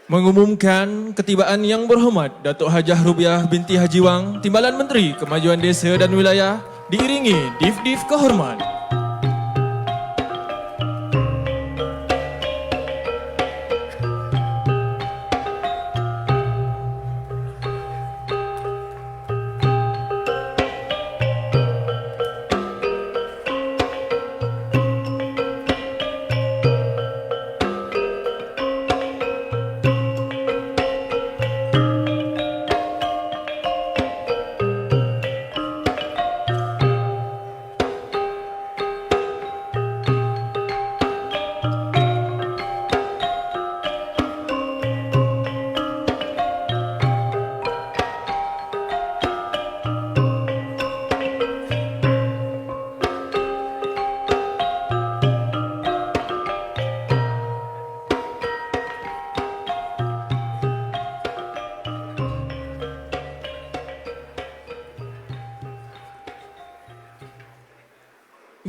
Mengumumkan ketibaan Yang Berhormat Datuk Hajah Rubiah binti Haji Wang, Timbalan Menteri Kemajuan Desa dan Wilayah, diiringi Div-Div Kehormat.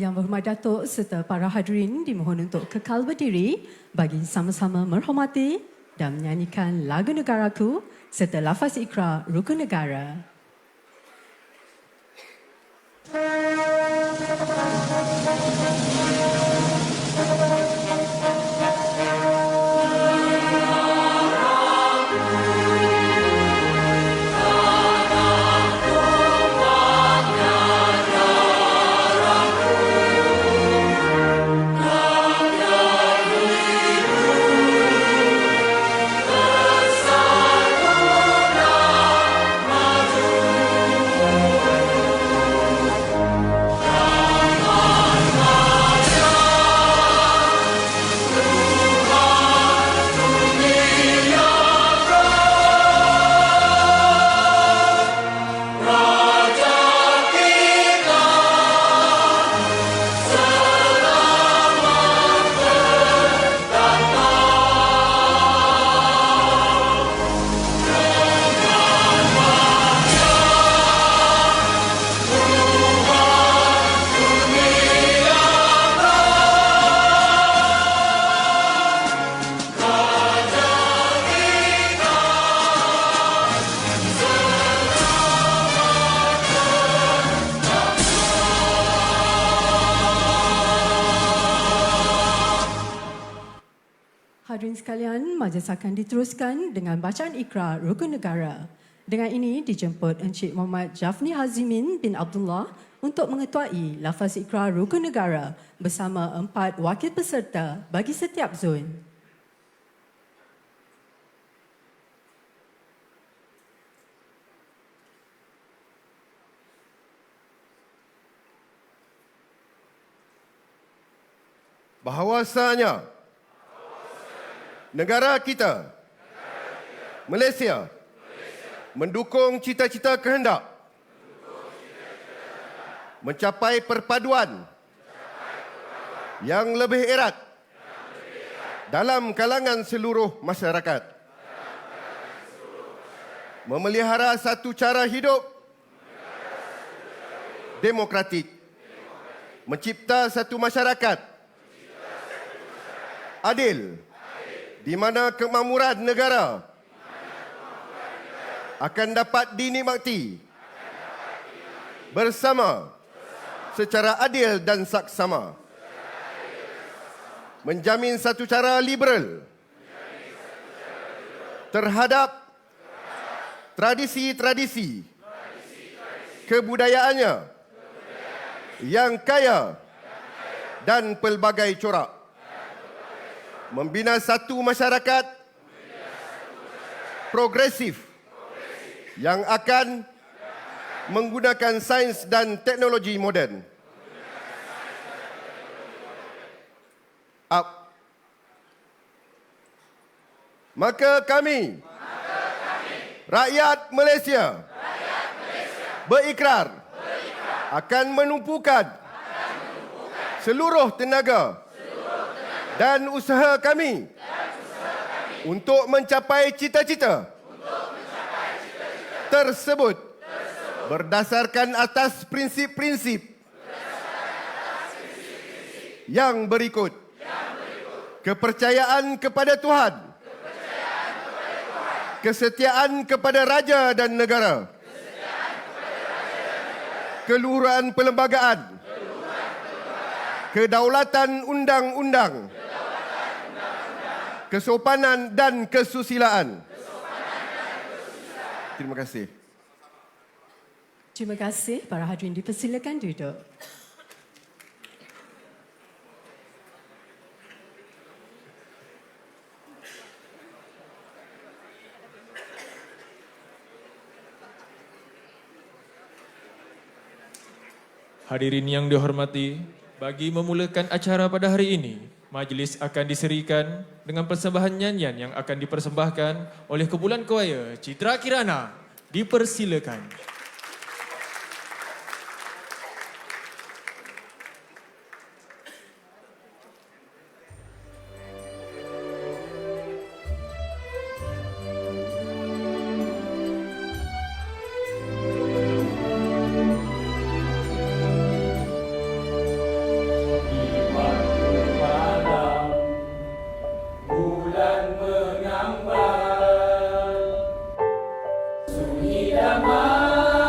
Yang Berhormat Datuk serta para hadirin dimohon untuk kekal berdiri bagi sama-sama menghormati dan menyanyikan lagu negaraku serta lafaz ikrar rukun negara. Hadirin sekalian, majlis akan diteruskan dengan bacaan ikrar rukun negara. Dengan ini dijemput Encik Muhammad Jafni Hazimin bin Abdullah untuk mengetuai lafaz ikrar rukun negara bersama 4 wakil peserta bagi setiap zon. Bahawasanya negara kita, Malaysia, mendukung cita-cita kehendak mencapai perpaduan yang lebih erat dalam kalangan seluruh masyarakat, memelihara satu cara hidup demokratik, mencipta satu masyarakat adil, di mana kemakmuran negara akan dapat dinikmati bersama secara adil dan saksama, menjamin satu cara liberal terhadap tradisi-tradisi kebudayaannya yang kaya dan pelbagai corak, membina satu masyarakat progresif yang akan menggunakan sains dan teknologi moden. Maka kami, rakyat Malaysia, berikrar akan menumpukan seluruh tenaga dan usaha kami untuk mencapai cita-cita tersebut berdasarkan atas prinsip-prinsip yang berikut. kepercayaan kepada Tuhan, kesetiaan kepada raja dan negara, keluhuran perlembagaan, kedaulatan undang-undang, kesopanan dan kesusilaan. Terima kasih. Terima kasih. Para hadirin dipersilakan duduk. Hadirin yang dihormati, bagi memulakan acara pada hari ini, majlis akan diserikan dengan persembahan nyanyian yang akan dipersembahkan oleh kumpulan choir Citra Kirana. Dipersilakan. Bulan mengambang, sunyi damai.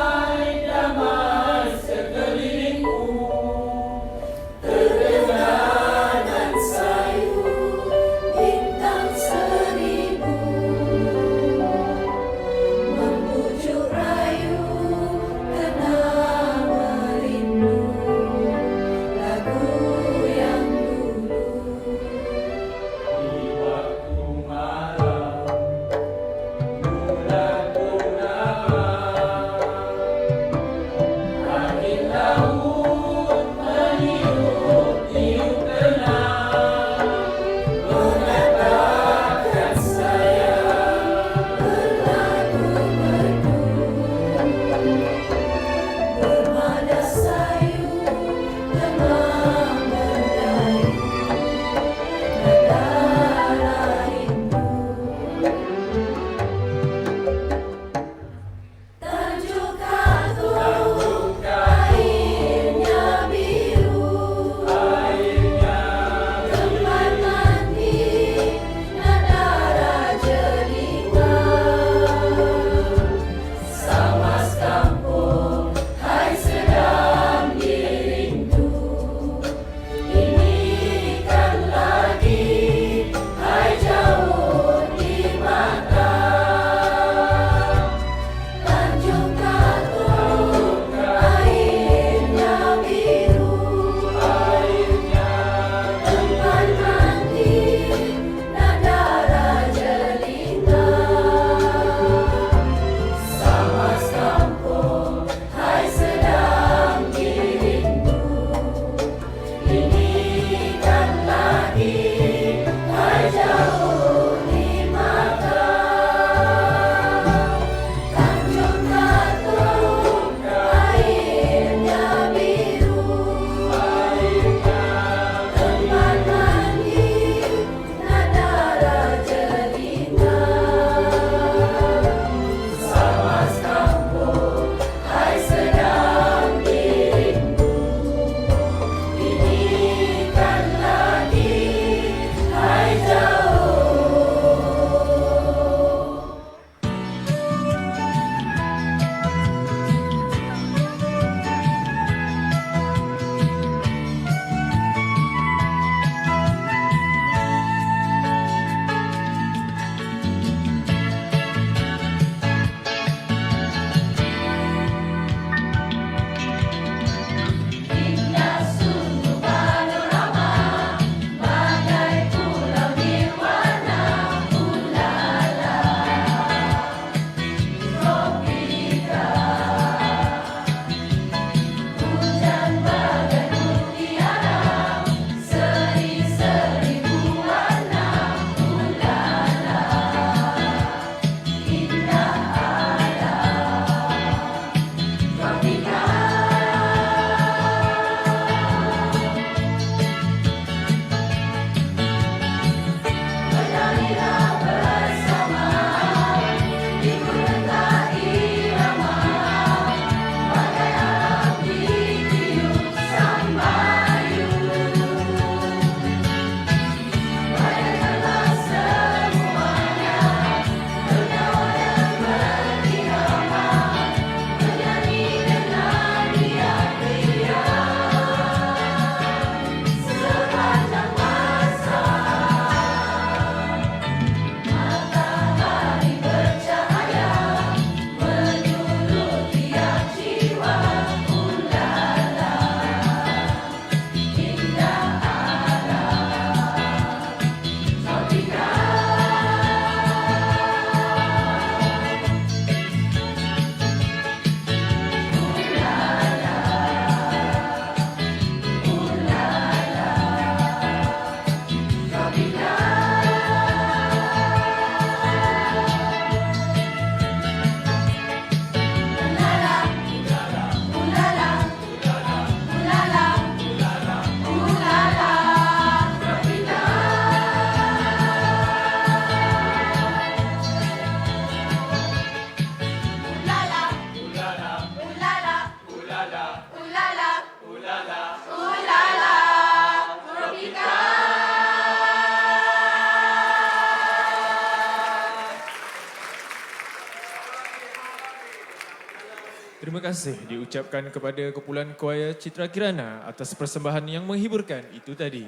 terima kasih diucapkan kepada kumpulan kuaya Citra Kirana atas persembahan yang menghiburkan itu tadi.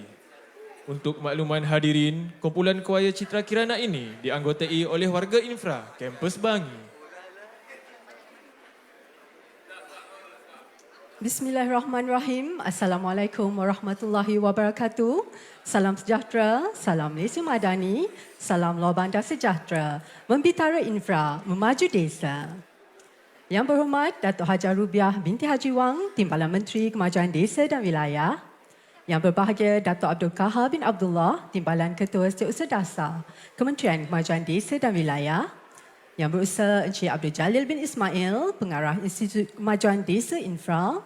Untuk makluman hadirin, kumpulan kuaya Citra Kirana ini dianggotai oleh warga infra kampus Bangi. Bismillahirrahmanirrahim. Assalamualaikum warahmatullahi wabarakatuh. Salam sejahtera, salam Malaysia Madani, salam Luar Bandar Sejahtera, membitara infra, memaju desa. Yang berhormat Datuk Hajar Rubiah binti Haji Wang, Timbalan Menteri Kemajuan Desa dan Wilayah. Yang berbahagia Datuk Abdul Kahar bin Abdullah, Timbalan Ketua Setiausaha Dasar, Kementerian Kemajuan Desa dan Wilayah. Yang berusaha Encik Abdul Jalil bin Ismail, Pengarah Institut Kemajuan Desa Infra.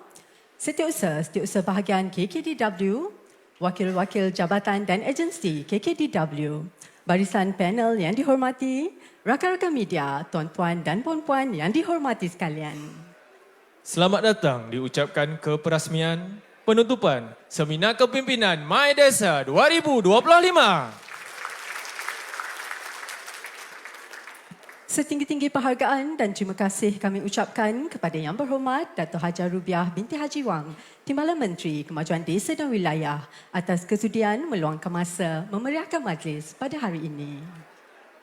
Setiausaha Bahagian KKDW, Wakil-wakil Jabatan dan Agensi KKDW, barisan panel yang dihormati, rakan-rakan media, tuan-tuan dan puan-puan yang dihormati sekalian. Selamat datang diucapkan ke perasmian penutupan Seminar Kepimpinan My Desa 2025. Setinggi-tinggi penghargaan dan terima kasih kami ucapkan kepada Yang Berhormat Datuk Hajar Rubiah binti Haji Wang, Timbalan Menteri Kemajuan Desa dan Wilayah atas kesudian meluangkan masa memeriahkan majlis pada hari ini.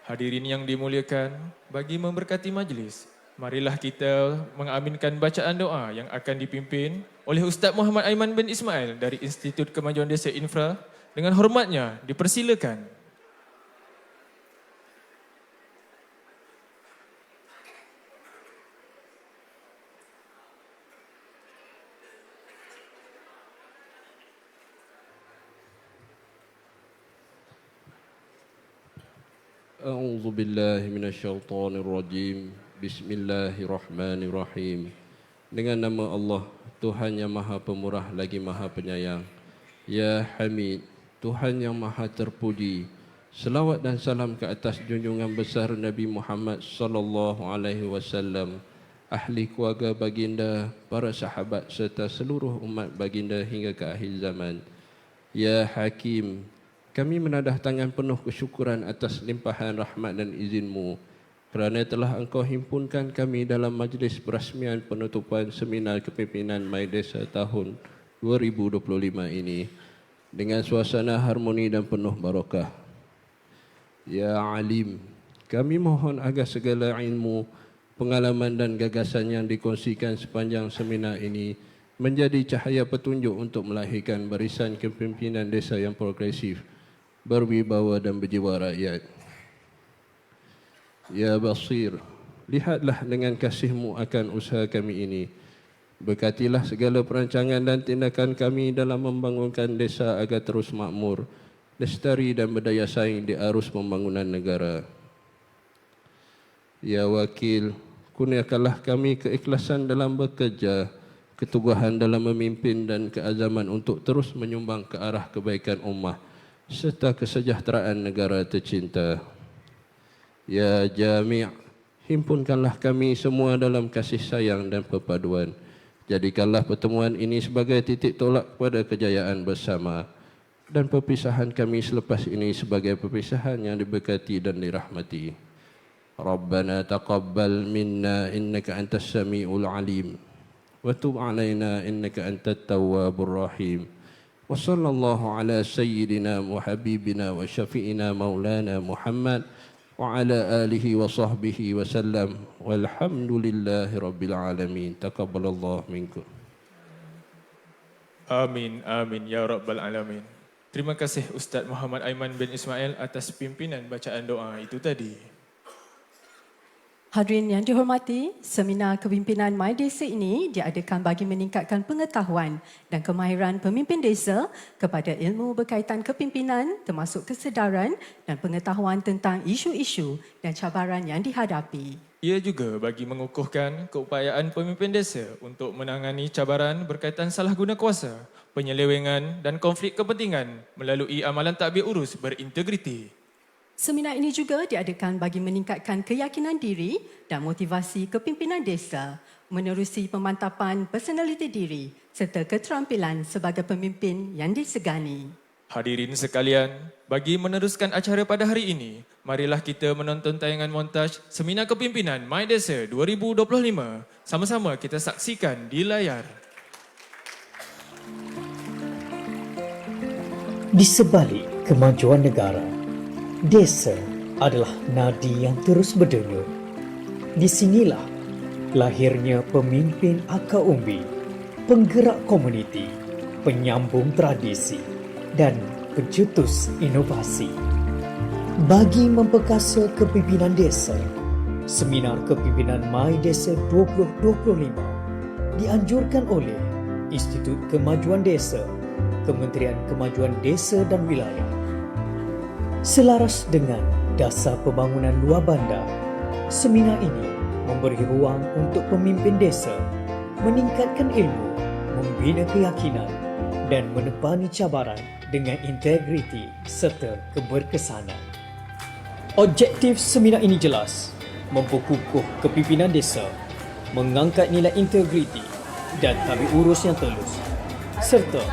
Hadirin yang dimuliakan, bagi memberkati majlis, marilah kita mengaminkan bacaan doa yang akan dipimpin oleh Ustaz Muhammad Aiman bin Ismail dari Institut Kemajuan Desa Infra. Dengan hormatnya, dipersilakan. أعوذ بالله من الشيطان الرجيم بسم الله الرحمن الرحيم. Dengan nama Allah, Tuhan yang Maha Pemurah lagi Maha Penyayang. Ya Hamid, Tuhan yang Maha Terpuji. Selawat dan salam ke atas junjungan besar Nabi Muhammad sallallahu alaihi wasallam, ahli keluarga baginda, para sahabat serta seluruh umat baginda hingga ke akhir zaman. Ya Hakim, kami menadah tangan penuh kesyukuran atas limpahan rahmat dan izin-Mu kerana telah Engkau himpunkan kami dalam majlis perasmian penutupan Seminar Kepimpinan My Desa tahun 2025 ini dengan suasana harmoni dan penuh barakah. Ya Alim, kami mohon agar segala ilmu, pengalaman dan gagasan yang dikongsikan sepanjang seminar ini menjadi cahaya petunjuk untuk melahirkan barisan kepimpinan desa yang progresif, berwibawa dan berjiwa rakyat. Ya Basir, lihatlah dengan kasih-Mu akan usaha kami ini. Berkatilah segala perancangan dan tindakan kami dalam membangunkan desa agar terus makmur, lestari dan berdaya saing di arus pembangunan negara. Ya Wakil, kurniakanlah kami keikhlasan dalam bekerja, keteguhan dalam memimpin dan keazaman untuk terus menyumbang ke arah kebaikan ummah serta kesejahteraan negara tercinta. Ya Jami', himpunkanlah kami semua dalam kasih sayang dan perpaduan. Jadikanlah pertemuan ini sebagai titik tolak kepada kejayaan bersama dan perpisahan kami selepas ini sebagai perpisahan yang diberkati dan dirahmati. Rabbana taqabbal minna innaka antas sami'ul alim wa tub alaina innaka antat tawwabur rahim. وصلى الله على سيدنا وحبيبنا وشفيعنا مولانا محمد وعلى آله وصحبه وسلم والحمد لله رب العالمين. تقبل الله منكم. Amin, amin, ya Rabbal Alamin. Terima kasih Ustaz Muhammad Aiman bin Ismail atas pimpinan bacaan doa itu tadi. Hadirin yang dihormati, Seminar Kepimpinan My Desa ini diadakan bagi meningkatkan pengetahuan dan kemahiran pemimpin desa kepada ilmu berkaitan kepimpinan termasuk kesedaran dan pengetahuan tentang isu-isu dan cabaran yang dihadapi. Ia juga bagi mengukuhkan keupayaan pemimpin desa untuk menangani cabaran berkaitan salah guna kuasa, penyelewengan dan konflik kepentingan melalui amalan tadbir urus berintegriti. Seminar ini juga diadakan bagi meningkatkan keyakinan diri dan motivasi kepimpinan desa, menerusi pemantapan personaliti diri serta keterampilan sebagai pemimpin yang disegani. Hadirin sekalian, bagi meneruskan acara pada hari ini, marilah kita menonton tayangan montaj Seminar Kepimpinan My Desa 2025. Sama-sama kita saksikan di layar. Di sebalik kemajuan negara, desa adalah nadi yang terus berdenyut. Di sinilah lahirnya pemimpin akar umbi, penggerak komuniti, penyambung tradisi, dan pencetus inovasi. Bagi memperkasa kepimpinan desa, Seminar Kepimpinan My Desa 2025 dianjurkan oleh Institut Kemajuan Desa, Kementerian Kemajuan Desa dan Wilayah. Selaras dengan dasar pembangunan luar bandar, seminar ini memberi ruang untuk pemimpin desa meningkatkan ilmu, membina keyakinan dan menepani cabaran dengan integriti serta keberkesanan. Objektif seminar ini jelas, memperkukuh kepimpinan desa, mengangkat nilai integriti dan tabi urus yang telus, serta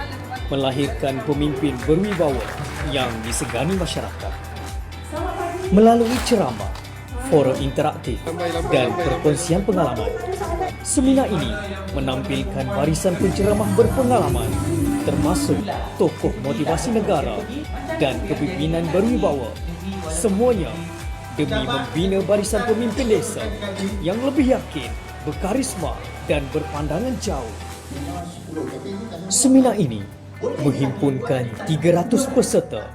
melahirkan pemimpin berwibawa yang disegani masyarakat. Melalui ceramah, forum interaktif dan perkongsian pengalaman, seminar ini menampilkan barisan penceramah berpengalaman termasuk tokoh motivasi negara dan kepimpinan berwibawa, semuanya demi membina barisan pemimpin desa yang lebih yakin, berkarisma dan berpandangan jauh. Seminar ini menghimpunkan 300 peserta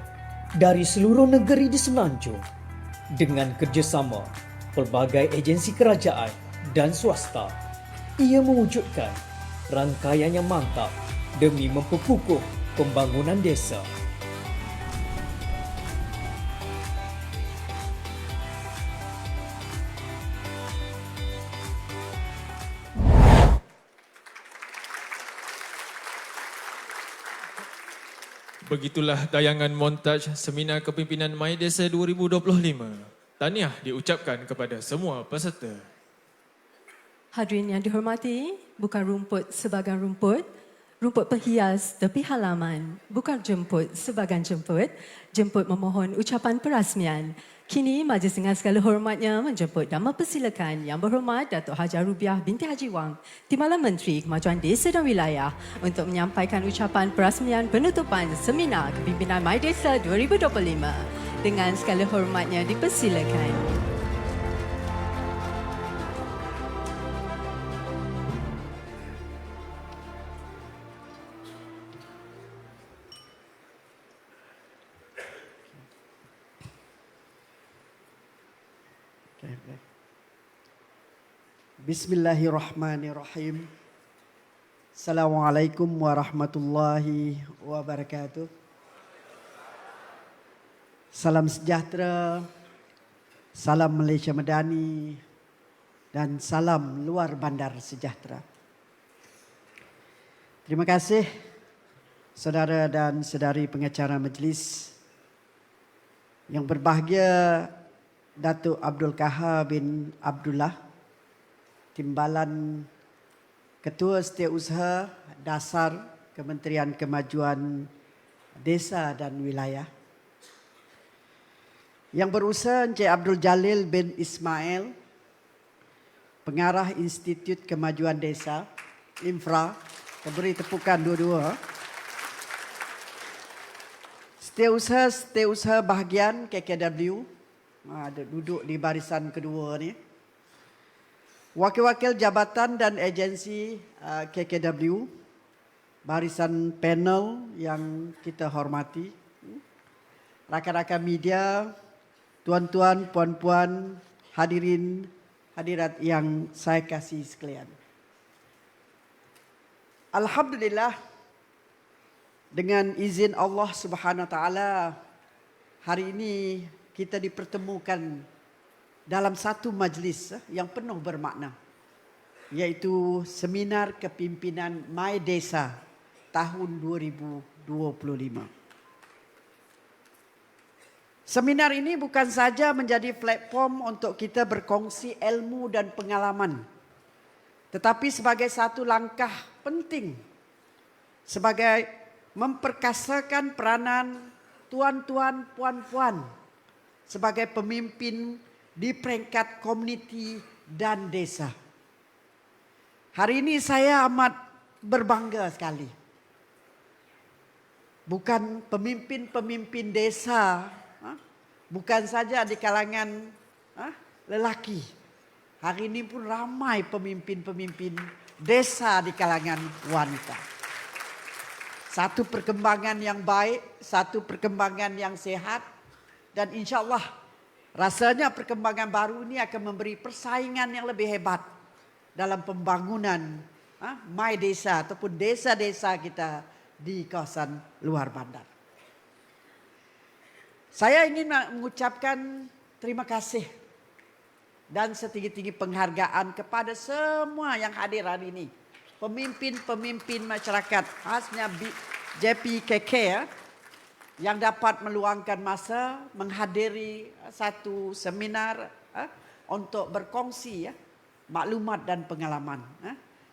dari seluruh negeri di Semenanjung dengan kerjasama pelbagai agensi kerajaan dan swasta. Ia mewujudkan rangkaian yang mantap demi memperkukuh pembangunan desa. Begitulah tayangan montaj Seminar Kepimpinan My Desa 2025. Tahniah diucapkan kepada semua peserta. Hadirin yang dihormati, bukan rumput sebagai rumput, rumput perhias tepi halaman, bukan jemput sebagai jemput, jemput memohon ucapan perasmian. Kini majlis dengan segala hormatnya menjemput dan mempersilakan Yang Berhormat Datuk Haji Rubiah binti Haji Wang, Timbalan Menteri Kemajuan Desa dan Wilayah untuk menyampaikan ucapan perasmian penutupan Seminar Kepimpinan My Desa 2025. Dengan segala hormatnya dipersilakan. Bismillahirrahmanirrahim. Assalamualaikum warahmatullahi wabarakatuh. Salam sejahtera, salam Malaysia Madani dan salam luar bandar sejahtera. Terima kasih saudara dan saudari pengacara majlis yang berbahagia, Datuk Abdul Kahar bin Abdullah, Timbalan Ketua Setiausaha Dasar Kementerian Kemajuan Desa dan Wilayah. Yang berusaha Encik Abdul Jalil bin Ismail, Pengarah Institut Kemajuan Desa, Infra. Kita beri tepukan dua-dua. Setiausaha bahagian KKW, ada duduk di barisan kedua ni. Wakil-wakil jabatan dan agensi KKW, barisan panel yang kita hormati, rakan-rakan media, tuan-tuan, puan-puan, hadirin, hadirat yang saya kasih sekalian. Alhamdulillah, dengan izin Allah Subhanahu Wa Taala, hari ini kita dipertemukan dalam satu majlis yang penuh bermakna, iaitu Seminar Kepimpinan My Desa tahun 2025. Seminar ini bukan saja menjadi platform untuk kita berkongsi ilmu dan pengalaman, tetapi sebagai satu langkah penting sebagai memperkasakan peranan tuan-tuan, puan-puan sebagai pemimpin di peringkat komuniti dan desa. Hari ini saya amat berbangga sekali. Bukan pemimpin-pemimpin desa, bukan saja di kalangan lelaki. Hari ini pun ramai pemimpin-pemimpin desa di kalangan wanita. Satu perkembangan yang baik, satu perkembangan yang sehat. Dan insya Allah rasanya perkembangan baru ini akan memberi persaingan yang lebih hebat dalam pembangunan My Desa ataupun desa-desa kita di kawasan luar bandar. Saya ingin mengucapkan terima kasih dan setinggi-tinggi penghargaan kepada semua yang hadir hari ini. Pemimpin-pemimpin masyarakat khasnya JPKK yang dapat meluangkan masa menghadiri satu seminar untuk berkongsi maklumat dan pengalaman.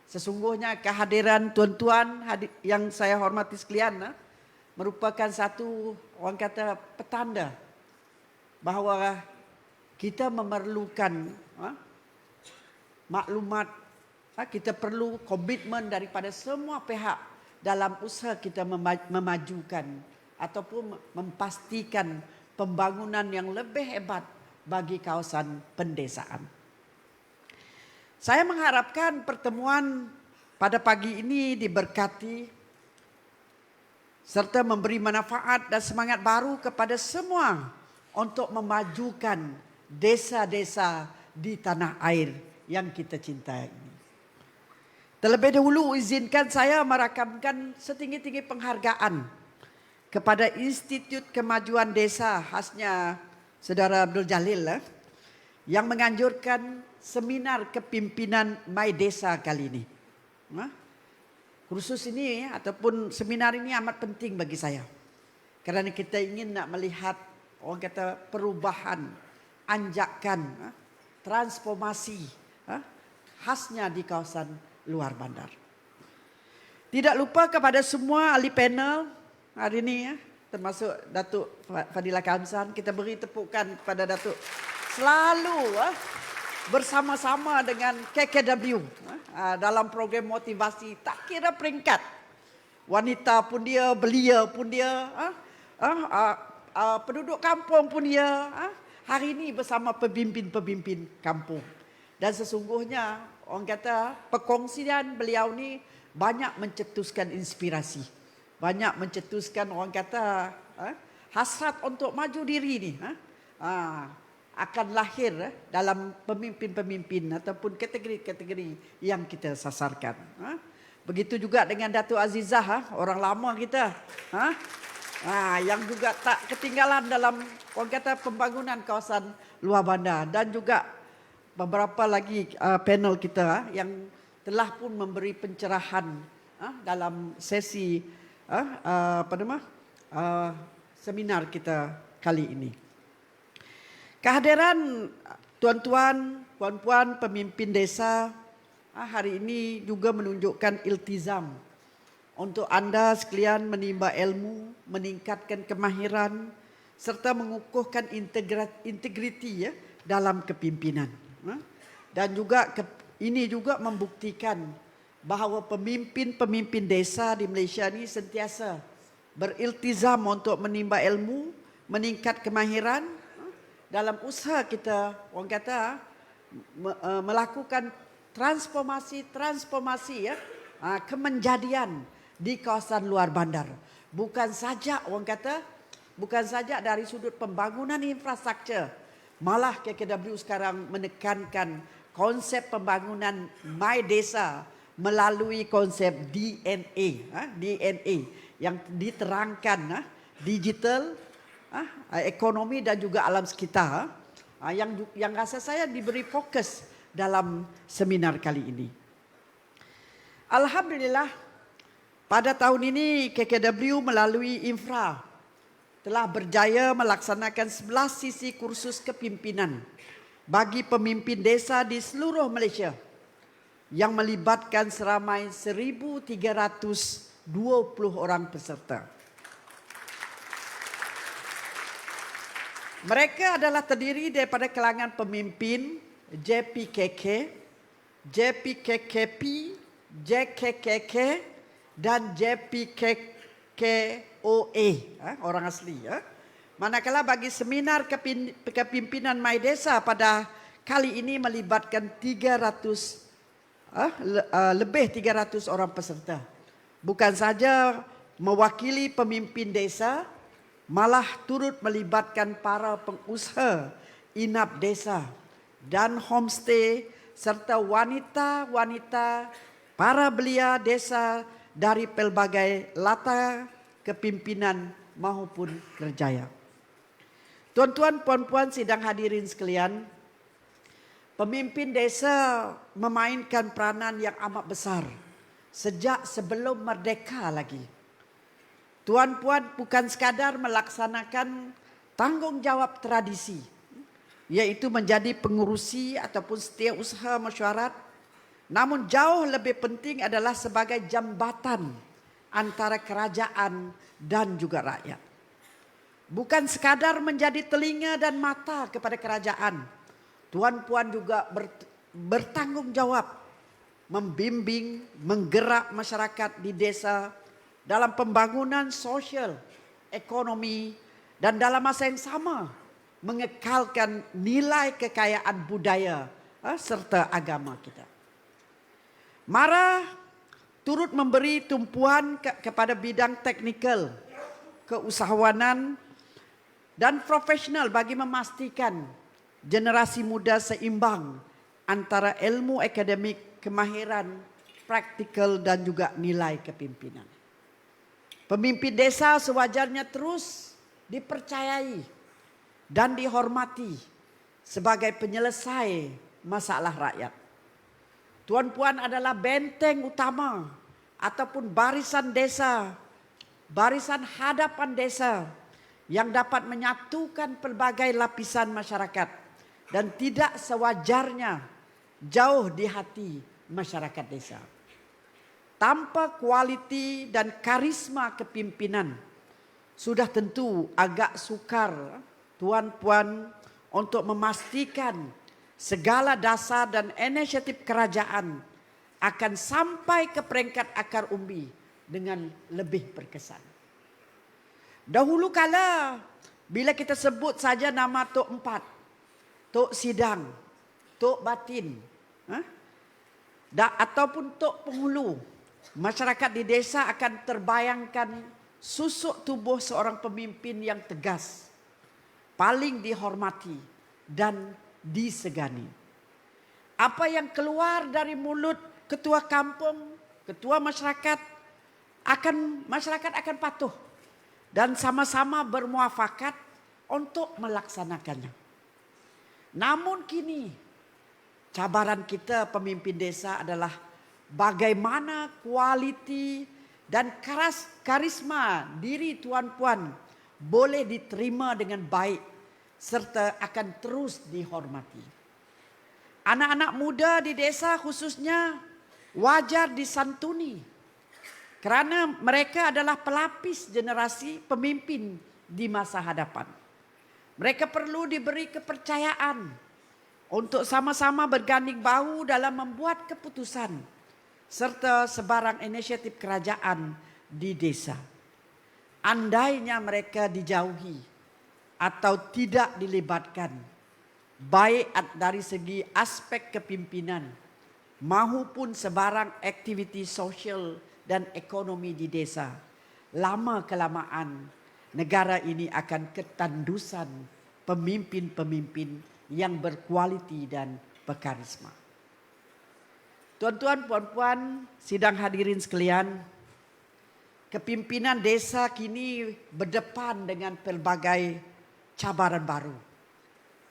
Sesungguhnya kehadiran tuan-tuan yang saya hormati sekalian merupakan satu orang kata petanda bahawa kita memerlukan maklumat, kita perlu komitmen daripada semua pihak dalam usaha kita memajukan ataupun memastikan pembangunan yang lebih hebat bagi kawasan pendesaan. Saya mengharapkan pertemuan pada pagi ini diberkati serta memberi manfaat dan semangat baru kepada semua untuk memajukan desa-desa di tanah air yang kita cintai. Terlebih dahulu izinkan saya merakamkan setinggi-tinggi penghargaan kepada Institut Kemajuan Desa khasnya Saudara Abdul Jalil yang menganjurkan seminar kepimpinan My Desa kali ini. Kursus ini ataupun seminar ini amat penting bagi saya. Kerana kita ingin nak melihat orang kata perubahan, anjakan, transformasi khasnya di kawasan luar bandar. Tidak lupa kepada semua ahli panel hari ini termasuk Datuk Fadilah Kamsan, kita beri tepukan kepada Datuk selalu bersama-sama dengan KKW dalam program motivasi tak kira peringkat. Wanita pun dia, belia pun dia, penduduk kampung pun dia. Hari ini bersama pemimpin-pemimpin kampung. Dan sesungguhnya orang kata perkongsian beliau ni banyak mencetuskan inspirasi. Banyak mencetuskan orang kata hasrat untuk maju diri ni. Akan lahir dalam pemimpin-pemimpin ataupun kategori-kategori yang kita sasarkan. Begitu juga dengan Datuk Azizah, orang lama kita. Yang juga tak ketinggalan dalam orang kata pembangunan kawasan luar bandar. Dan juga beberapa lagi panel kita yang telah pun memberi pencerahan dalam sesi seminar kita kali ini. Kehadiran tuan-tuan, puan-puan, pemimpin desa hari ini juga menunjukkan iltizam untuk anda sekalian menimba ilmu, meningkatkan kemahiran serta mengukuhkan integriti dalam kepimpinan. Dan juga ini juga membuktikan bahawa pemimpin-pemimpin desa di Malaysia ini sentiasa beriltizam untuk menimba ilmu, meningkat kemahiran dalam usaha kita orang kata melakukan transformasi kemenjadian di kawasan luar bandar. Bukan saja orang kata bukan saja dari sudut pembangunan infrastruktur, malah KKW sekarang menekankan konsep pembangunan My Desa melalui konsep DNA yang diterangkan digital, ekonomi dan juga alam sekitar yang rasa saya diberi fokus dalam seminar kali ini. Alhamdulillah pada tahun ini KKW melalui Infra telah berjaya melaksanakan 11 sisi kursus kepimpinan bagi pemimpin desa di seluruh Malaysia yang melibatkan seramai 1,300 orang peserta. Mereka adalah terdiri daripada kalangan pemimpin JPKK, JPKKP, JKKK dan JPKKOA, orang asli. Manakala bagi seminar kepimpinan My Desa pada kali ini melibatkan lebih 300 orang peserta. Bukan saja mewakili pemimpin desa, malah turut melibatkan para pengusaha inap desa dan homestay serta wanita-wanita para belia desa dari pelbagai latar kepimpinan maupun kerjaya. Tuan-tuan, puan-puan, sidang hadirin sekalian, pemimpin desa memainkan peranan yang amat besar sejak sebelum merdeka lagi. Tuan-puan bukan sekadar melaksanakan tanggungjawab tradisi, yaitu menjadi pengurusi ataupun setiausaha mesyuarat, namun jauh lebih penting adalah sebagai jambatan antara kerajaan dan juga rakyat. Bukan sekadar menjadi telinga dan mata kepada kerajaan, tuan-puan juga bertanggung jawab membimbing, menggerak masyarakat di desa dalam pembangunan sosial, ekonomi, dan dalam masa yang sama mengekalkan nilai kekayaan budaya serta agama kita. Mara turut memberi tumpuan kepada bidang teknikal, keusahawanan, dan profesional bagi memastikan generasi muda seimbang antara ilmu akademik, kemahiran, praktikal, dan juga nilai kepimpinan. Pemimpin desa sewajarnya terus dipercayai dan dihormati sebagai penyelesai masalah rakyat. Tuan-puan adalah benteng utama ataupun barisan desa, barisan hadapan desa yang dapat menyatukan pelbagai lapisan masyarakat dan tidak sewajarnya jauh di hati masyarakat desa. Tanpa kualiti dan karisma kepimpinan, sudah tentu agak sukar tuan-puan untuk memastikan segala dasar dan inisiatif kerajaan akan sampai ke peringkat akar umbi dengan lebih berkesan. Dahulu kala bila kita sebut saja nama Tok Empat, Tok Sidang, Tok Batin, ataupun Tok Penghulu, masyarakat di desa akan terbayangkan susuk tubuh seorang pemimpin yang tegas, paling dihormati dan disegani. Apa yang keluar dari mulut ketua kampung, ketua masyarakat akan patuh dan sama-sama bermuafakat untuk melaksanakannya. Namun kini cabaran kita pemimpin desa adalah bagaimana kualiti dan karisma diri tuan-puan boleh diterima dengan baik serta akan terus dihormati. Anak-anak muda di desa khususnya wajar disantuni kerana mereka adalah pelapis generasi pemimpin di masa hadapan. Mereka perlu diberi kepercayaan untuk sama-sama berganding bahu dalam membuat keputusan serta sebarang inisiatif kerajaan di desa. Andainya mereka dijauhi atau tidak dilibatkan, baik dari segi aspek kepimpinan maupun sebarang aktiviti sosial dan ekonomi di desa, lama-kelamaan negara ini akan ketandusan pemimpin-pemimpin yang berkualiti dan berkarisma. Tuan-tuan, puan-puan, sidang hadirin sekalian, kepimpinan desa kini berdepan dengan pelbagai cabaran baru.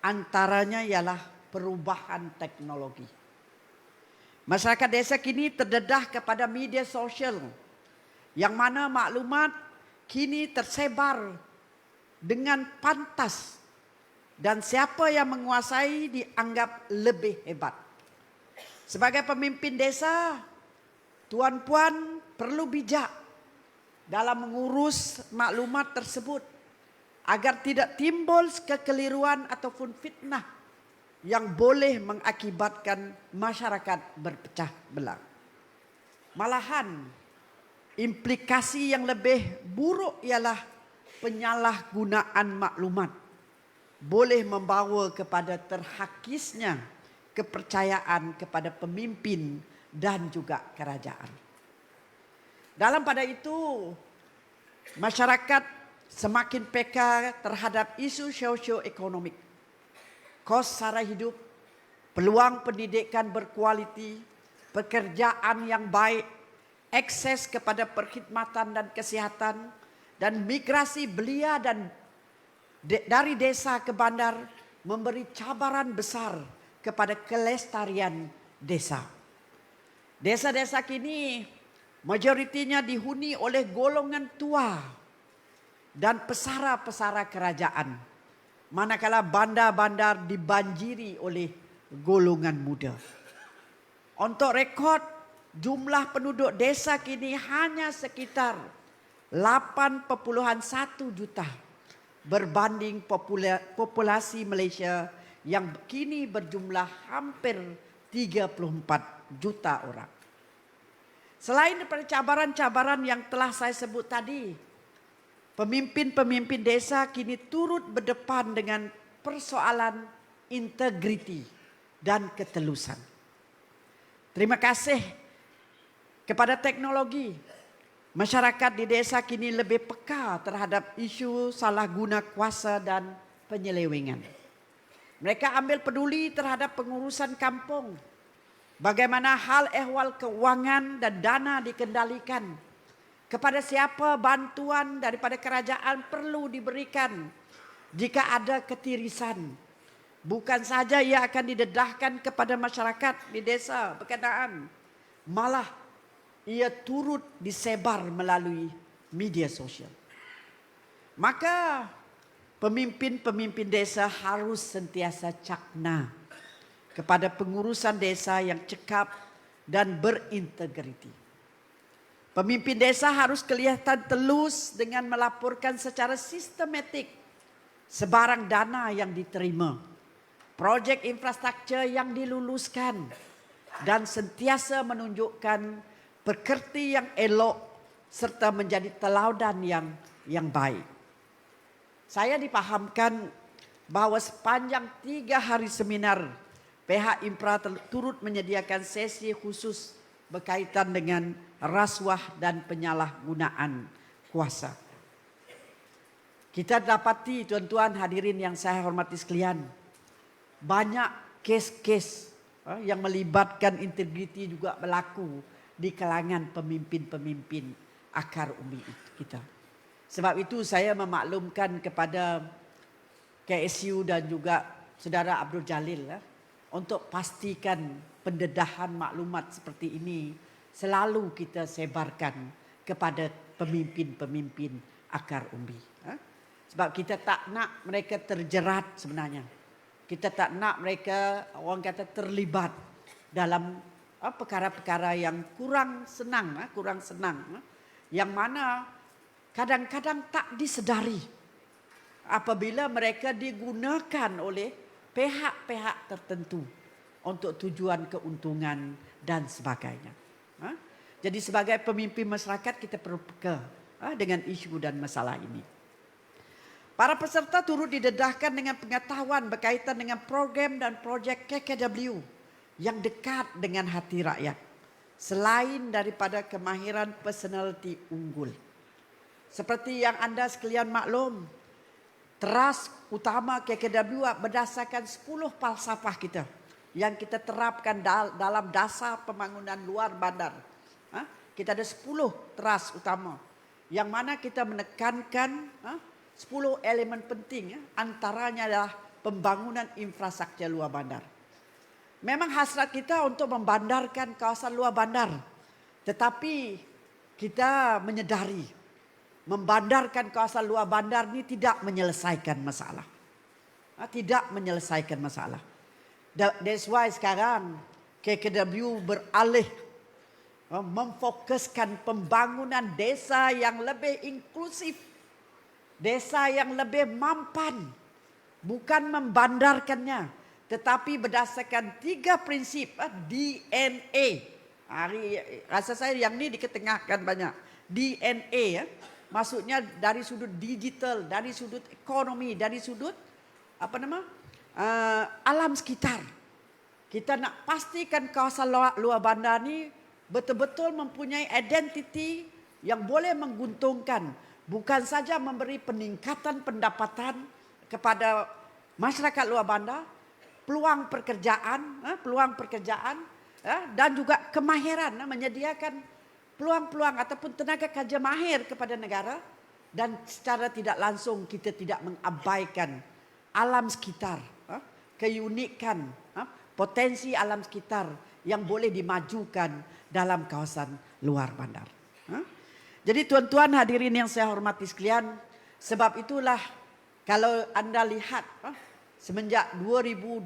Antaranya ialah perubahan teknologi. Masyarakat desa kini terdedah kepada media sosial yang mana maklumat kini tersebar dengan pantas dan siapa yang menguasai dianggap lebih hebat. Sebagai pemimpin desa, tuan-puan perlu bijak dalam mengurus maklumat tersebut agar tidak timbul kekeliruan ataupun fitnah yang boleh mengakibatkan masyarakat berpecah belah. Malahan implikasi yang lebih buruk ialah penyalahgunaan maklumat boleh membawa kepada terhakisnya kepercayaan kepada pemimpin dan juga kerajaan. Dalam pada itu, masyarakat semakin peka terhadap isu sosioekonomik, kos sara hidup, peluang pendidikan berkualiti, pekerjaan yang baik, akses kepada perkhidmatan dan kesihatan, dan migrasi belia dari desa ke bandar memberi cabaran besar kepada kelestarian desa. Desa-desa kini majoritinya dihuni oleh golongan tua dan pesara-pesara kerajaan, manakala bandar-bandar dibanjiri oleh golongan muda. Untuk rekod, jumlah penduduk desa kini hanya sekitar 8,1 juta berbanding populasi Malaysia yang kini berjumlah hampir 34 juta orang. Selain daripada cabaran-cabaran yang telah saya sebut tadi, pemimpin-pemimpin desa kini turut berdepan dengan persoalan integriti dan ketelusan. Terima kasih kepada teknologi, masyarakat di desa kini lebih peka terhadap isu salah guna kuasa dan penyelewengan. Mereka ambil peduli terhadap pengurusan kampung, bagaimana hal ehwal keuangan dan dana dikendalikan, kepada siapa bantuan daripada kerajaan perlu diberikan jika ada ketirisan. Bukan saja ia akan didedahkan kepada masyarakat di desa berkenaan, malah ia turut disebar melalui media sosial. Maka pemimpin-pemimpin desa harus sentiasa cakna kepada pengurusan desa yang cekap dan berintegriti. Pemimpin desa harus kelihatan telus dengan melaporkan secara sistematik sebarang dana yang diterima, projek infrastruktur yang diluluskan, dan sentiasa menunjukkan pekerti yang elok serta menjadi teladan yang baik. Saya dipahamkan bahawa sepanjang 3 hari seminar, pihak Impra turut menyediakan sesi khusus berkaitan dengan rasuah dan penyalahgunaan kuasa. Kita dapati, tuan-tuan hadirin yang saya hormati sekalian, banyak kes-kes yang melibatkan integriti juga berlaku di kalangan pemimpin-pemimpin akar umbi kita. Sebab itu saya memaklumkan kepada KSU dan juga saudara Abdul Jalil untuk pastikan pendedahan maklumat seperti ini selalu kita sebarkan kepada pemimpin-pemimpin akar umbi. Sebab kita tak nak mereka terjerat sebenarnya. Kita tak nak mereka, orang kata, terlibat dalam perkara-perkara yang kurang senang, yang mana kadang-kadang tak disedari apabila mereka digunakan oleh pihak-pihak tertentu untuk tujuan keuntungan dan sebagainya. Jadi sebagai pemimpin masyarakat kita perlu peka dengan isu dan masalah ini. Para peserta turut didedahkan dengan pengetahuan berkaitan dengan program dan projek KKW yang dekat dengan hati rakyat, selain daripada kemahiran personaliti unggul. Seperti yang anda sekalian maklum, teras utama KKW berdasarkan 10 falsafah kita yang kita terapkan dalam dasar pembangunan luar bandar. Kita ada 10 teras utama yang mana kita menekankan 10 elemen penting, antaranya adalah pembangunan infrastruktur luar bandar. Memang hasrat kita untuk membandarkan kawasan luar bandar, tetapi kita menyedari membandarkan kawasan luar bandar ini tidak menyelesaikan masalah. Tidak menyelesaikan masalah. That's why sekarang KKW beralih memfokuskan pembangunan desa yang lebih inklusif, desa yang lebih mampan, bukan membandarkannya, tetapi berdasarkan 3 prinsip DNA. Rasa saya yang ni diketengahkan banyak. DNA maksudnya dari sudut digital, dari sudut ekonomi, dari sudut alam sekitar. Kita nak pastikan kawasan luar bandar ni betul-betul mempunyai identiti yang boleh menguntungkan, bukan saja memberi peningkatan pendapatan kepada masyarakat luar bandar, peluang pekerjaan, dan juga kemahiran, menyediakan peluang-peluang ataupun tenaga kerja mahir kepada negara, dan secara tidak langsung kita tidak mengabaikan alam sekitar, keunikan, potensi alam sekitar yang boleh dimajukan dalam kawasan luar bandar. Jadi tuan-tuan hadirin yang saya hormati sekalian, sebab itulah kalau anda lihat semenjak 2022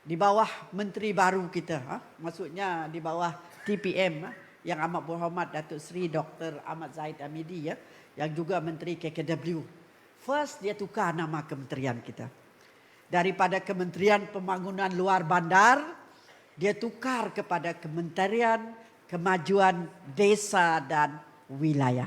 di bawah menteri baru kita, maksudnya di bawah TPM yang amat berhormat Datuk Seri Dr. Ahmad Zahid Hamidi, yang juga menteri KKW. First dia tukar nama kementerian kita. Daripada Kementerian Pembangunan Luar Bandar, dia tukar kepada Kementerian Kemajuan Desa dan Wilayah.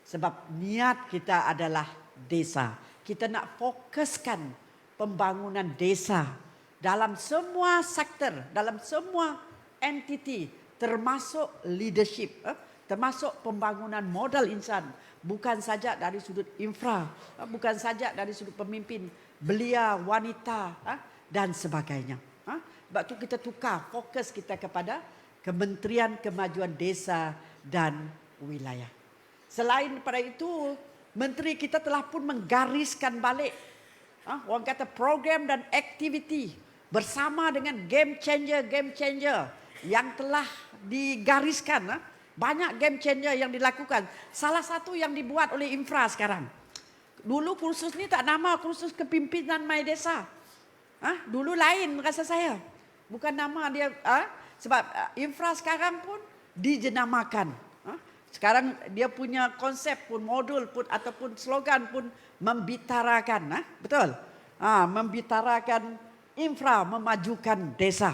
Sebab niat kita adalah desa. Kita nak fokuskan pembangunan desa dalam semua sektor, dalam semua entiti, termasuk leadership, termasuk pembangunan modal insan, bukan saja dari sudut infra, bukan saja dari sudut pemimpin, belia, wanita, dan sebagainya. Sebab itu kita tukar fokus kita kepada Kementerian Kemajuan Desa dan Wilayah. Selain daripada itu, menteri kita telah pun menggariskan balik, orang kata program dan aktiviti bersama dengan game changer yang telah digariskan. Banyak game changer yang dilakukan. Salah satu yang dibuat oleh infra sekarang. Dulu kursus ni tak nama kursus kepimpinan My Desa. Dulu lain rasa saya. Bukan nama dia. Sebab infra sekarang pun dijenamakan. Sekarang dia punya konsep pun, modul pun ataupun slogan pun membitarakan. Betul? Membitarakan infra memajukan desa.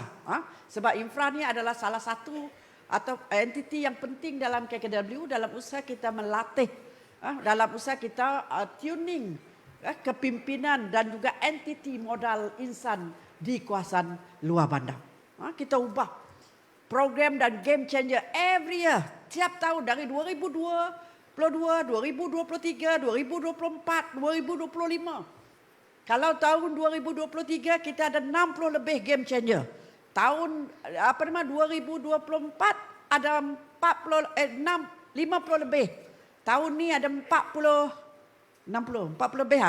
Sebab infra ni adalah salah satu atau entiti yang penting dalam KKW, dalam usaha kita melatih, dalam usaha kita tuning kepimpinan dan juga entiti modal insan di kawasan luar bandar. Kita ubah program dan game changer every year, tiap tahun dari 2022, 2023, 2024, 2025. Kalau tahun 2023 kita ada 60 lebih game changer. Tahun 2024 ada 50 lebih. Tahun ni ada 40 lebih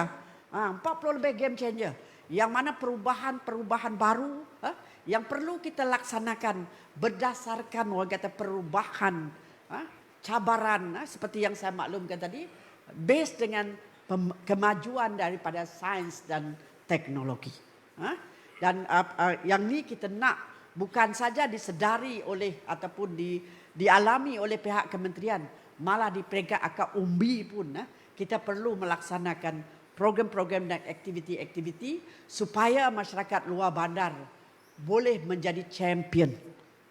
40 lebih game changer. Yang mana perubahan baru yang perlu kita laksanakan berdasarkan orang kata perubahan cabaran seperti yang saya maklumkan tadi, based dengan kemajuan daripada sains dan teknologi. Dan yang ni kita nak bukan saja disedari oleh ataupun dialami oleh pihak kementerian, malah di peringkat akar umbi pun kita perlu melaksanakan program-program dan aktiviti-aktiviti supaya masyarakat luar bandar boleh menjadi champion,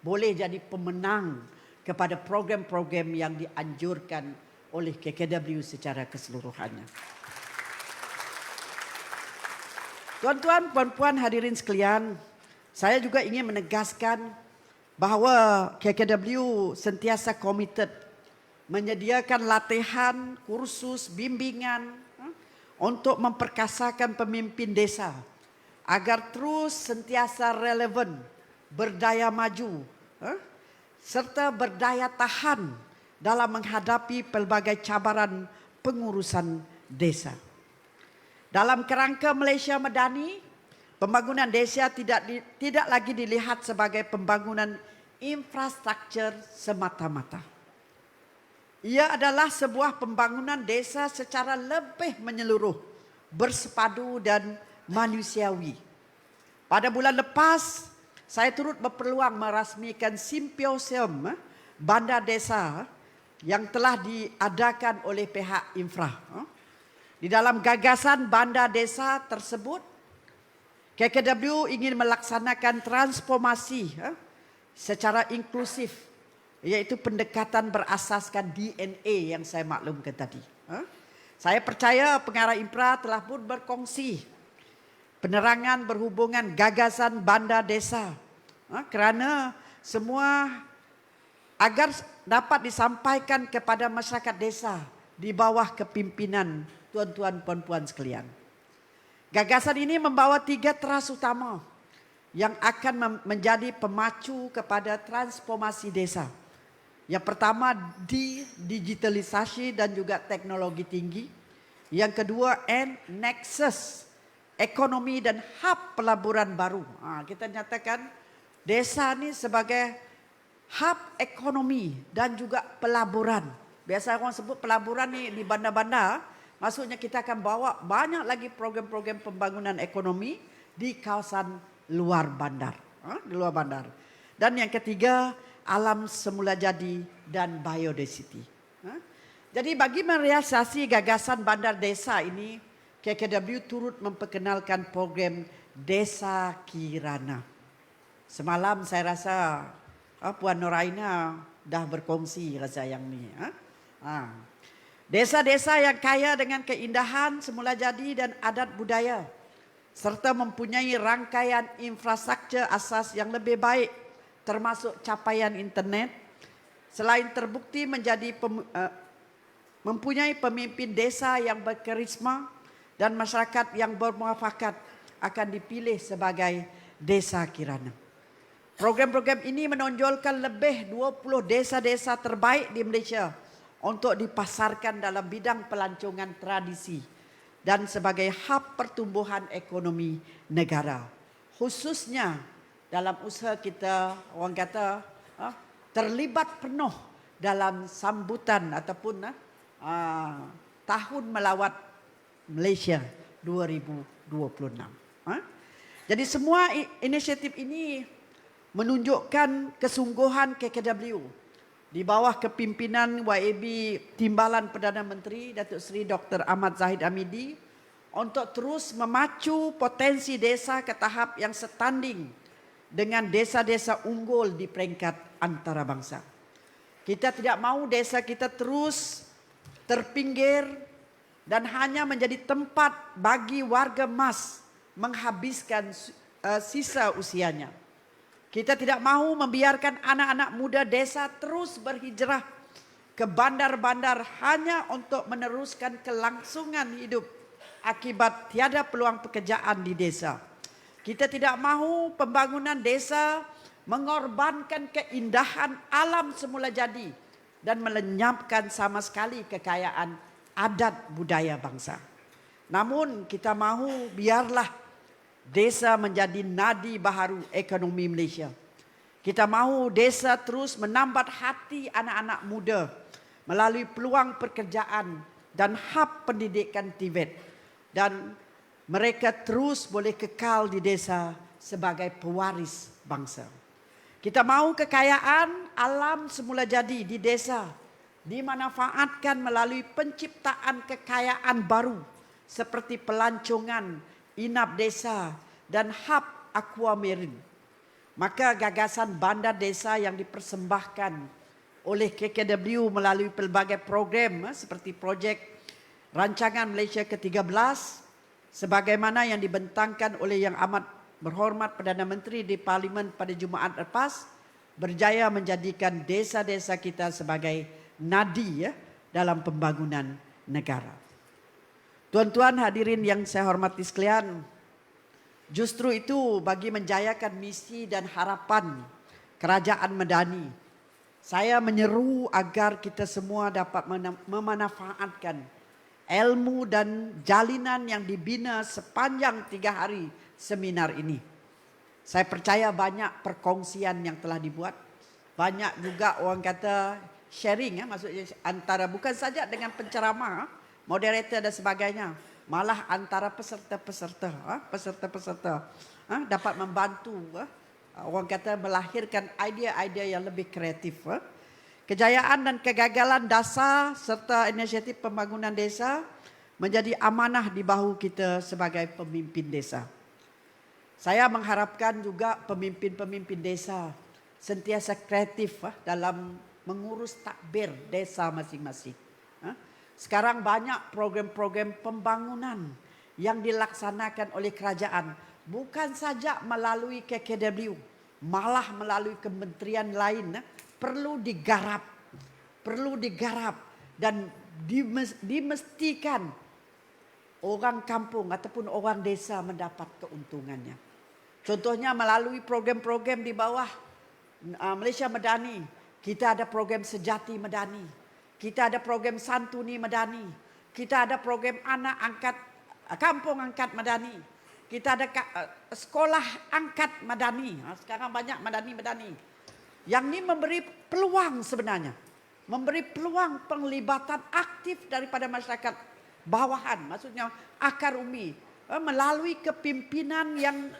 boleh jadi pemenang kepada program-program yang dianjurkan oleh KKW secara keseluruhannya. Tuan-tuan, puan-puan hadirin sekalian, saya juga ingin menegaskan bahawa KKW sentiasa komited menyediakan latihan, kursus, bimbingan untuk memperkasakan pemimpin desa agar terus sentiasa relevan, berdaya maju, serta berdaya tahan dalam menghadapi pelbagai cabaran pengurusan desa. Dalam kerangka Malaysia Madani, pembangunan desa tidak lagi dilihat sebagai pembangunan infrastruktur semata-mata. Ia adalah sebuah pembangunan desa secara lebih menyeluruh, bersepadu dan manusiawi. Pada bulan lepas, saya turut berpeluang merasmikan simposium bandar desa yang telah diadakan oleh pihak infra. Di dalam gagasan bandar desa tersebut, KKW ingin melaksanakan transformasi secara inklusif, iaitu pendekatan berasaskan DNA yang saya maklumkan tadi. Saya percaya pengarah infra telah pun berkongsi penerangan berhubungan gagasan bandar desa, kerana semua agar dapat disampaikan kepada masyarakat desa di bawah kepimpinan tuan-tuan puan-puan sekalian. Gagasan ini membawa 3 teras utama yang akan menjadi pemacu kepada transformasi desa. Yang pertama, digitalisasi dan juga teknologi tinggi. Yang kedua, nexus ekonomi dan hub pelaburan baru. Kita nyatakan desa ini sebagai hub ekonomi dan juga pelaburan. Biasa orang sebut pelaburan ni di bandar-bandar, maksudnya kita akan bawa banyak lagi program-program pembangunan ekonomi di kawasan luar bandar. Di luar bandar. Dan yang ketiga, alam semula jadi dan biodiversity. Jadi bagi merealisasi gagasan bandar desa ini, KKW turut memperkenalkan program Desa Kirana. Semalam saya rasa Puan Noraina dah berkongsi rasa yang ni. Desa-desa yang kaya dengan keindahan semula jadi dan adat budaya, serta mempunyai rangkaian infrastruktur asas yang lebih baik, termasuk capaian internet, selain terbukti menjadi mempunyai pemimpin desa yang berkarisma dan masyarakat yang bermuafakat, akan dipilih sebagai Desa Kirana. Program-program ini menonjolkan lebih 20 desa-desa terbaik di Malaysia untuk dipasarkan dalam bidang pelancongan tradisi dan sebagai hub pertumbuhan ekonomi negara. Khususnya dalam usaha kita, orang kata terlibat penuh dalam sambutan ataupun tahun melawat Malaysia 2026. Jadi semua inisiatif ini menunjukkan kesungguhan KKW di bawah kepimpinan YAB Timbalan Perdana Menteri Datuk Seri Dr. Ahmad Zahid Hamidi untuk terus memacu potensi desa ke tahap yang setanding dengan desa-desa unggul di peringkat antarabangsa. Kita tidak mahu desa kita terus terpinggir dan hanya menjadi tempat bagi warga emas menghabiskan sisa usianya. Kita tidak mahu membiarkan anak-anak muda desa terus berhijrah ke bandar-bandar hanya untuk meneruskan kelangsungan hidup akibat tiada peluang pekerjaan di desa. Kita tidak mahu pembangunan desa mengorbankan keindahan alam semula jadi dan melenyapkan sama sekali kekayaan adat budaya bangsa. Namun kita mahu biarlah desa menjadi nadi baharu ekonomi Malaysia. Kita mahu desa terus menambat hati anak-anak muda melalui peluang pekerjaan dan hub pendidikan TVET, dan mereka terus boleh kekal di desa sebagai pewaris bangsa. Kita mahu kekayaan alam semula jadi di desa dimanfaatkan melalui penciptaan kekayaan baru seperti pelancongan, inap desa dan hub aquamarine. Maka gagasan bandar desa yang dipersembahkan oleh KKW melalui pelbagai program seperti projek Rancangan Malaysia ke-13 sebagaimana yang dibentangkan oleh Yang Amat Berhormat Perdana Menteri di Parlimen pada Jumaat lepas, berjaya menjadikan desa-desa kita sebagai nadi dalam pembangunan negara. Tuan-tuan hadirin yang saya hormati sekalian, justru itu bagi menjayakan misi dan harapan Kerajaan Madani, saya menyeru agar kita semua dapat memanfaatkan ilmu dan jalinan yang dibina sepanjang 3 hari seminar ini. Saya percaya banyak perkongsian yang telah dibuat. Banyak juga orang kata sharing, maksudnya antara bukan saja dengan penceramah, moderator dan sebagainya. Malah antara peserta-peserta dapat membantu orang kata melahirkan idea-idea yang lebih kreatif. Kejayaan dan kegagalan dasar serta inisiatif pembangunan desa menjadi amanah di bahu kita sebagai pemimpin desa. Saya mengharapkan juga pemimpin-pemimpin desa sentiasa kreatif dalam mengurus takbir desa masing-masing. Sekarang banyak program-program pembangunan yang dilaksanakan oleh kerajaan. Bukan saja melalui KKW, malah melalui kementerian lain perlu digarap dan dimestikan orang kampung ataupun orang desa mendapat keuntungannya. Contohnya melalui program-program di bawah Malaysia Madani, kita ada program Sejati Madani, kita ada program Santuni Madani, kita ada program anak angkat kampung angkat Madani, kita ada sekolah angkat Madani. Sekarang banyak Madani. Yang ini memberi peluang sebenarnya, memberi peluang penglibatan aktif daripada masyarakat bawahan, maksudnya akar umi, melalui kepimpinan yang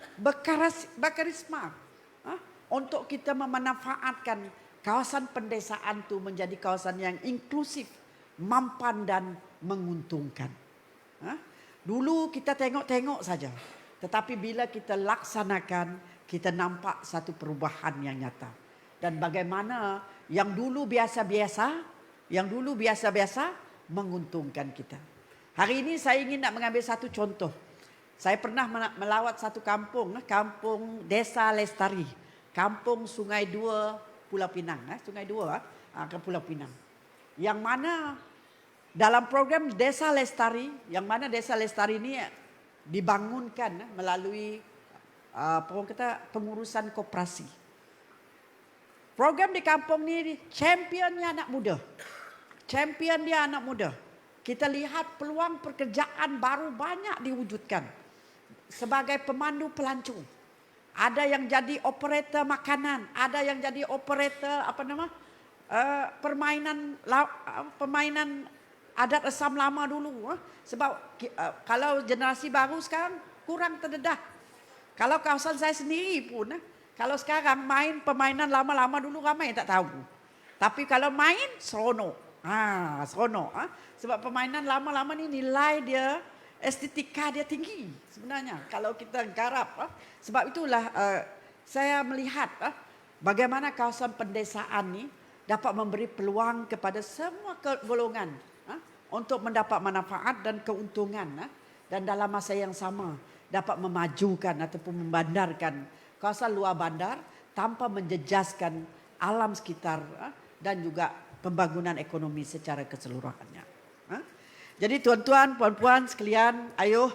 berkarisma untuk kita memanfaatkan kawasan pendesaan itu menjadi kawasan yang inklusif, mampan dan menguntungkan. Dulu kita tengok-tengok saja, tetapi bila kita laksanakan, kita nampak satu perubahan yang nyata. Dan bagaimana yang dulu biasa-biasa menguntungkan kita. Hari ini saya ingin nak mengambil satu contoh. Saya pernah melawat satu kampung Desa Lestari, Kampung Sungai Dua, Pulau Pinang. Sungai Dua ke Pulau Pinang. Yang mana dalam program Desa Lestari, yang mana Desa Lestari ini dibangunkan melalui pengurusan koperasi. Program di kampung ni championnya anak muda. Champion dia anak muda. Kita lihat peluang pekerjaan baru banyak diwujudkan. Sebagai pemandu pelancong. Ada yang jadi operator makanan, ada yang jadi operator permainan adat Asam lama dulu. Sebab kalau generasi baru sekarang kurang terdedah. Kalau kawasan saya sendiri pun, kalau sekarang main permainan lama-lama dulu ramai yang tak tahu. Tapi kalau main seronok. Seronok. Sebab permainan lama-lama ni nilai dia, estetika dia tinggi sebenarnya. Kalau kita garap. Sebab itulah saya melihat bagaimana kawasan pendesaan ni dapat memberi peluang kepada semua golongan untuk mendapat manfaat dan keuntungan. Dan dalam masa yang sama dapat memajukan ataupun membandarkan kawasan luar bandar tanpa menjejaskan alam sekitar dan juga pembangunan ekonomi secara keseluruhannya. Jadi tuan-tuan, puan-puan sekalian, ayo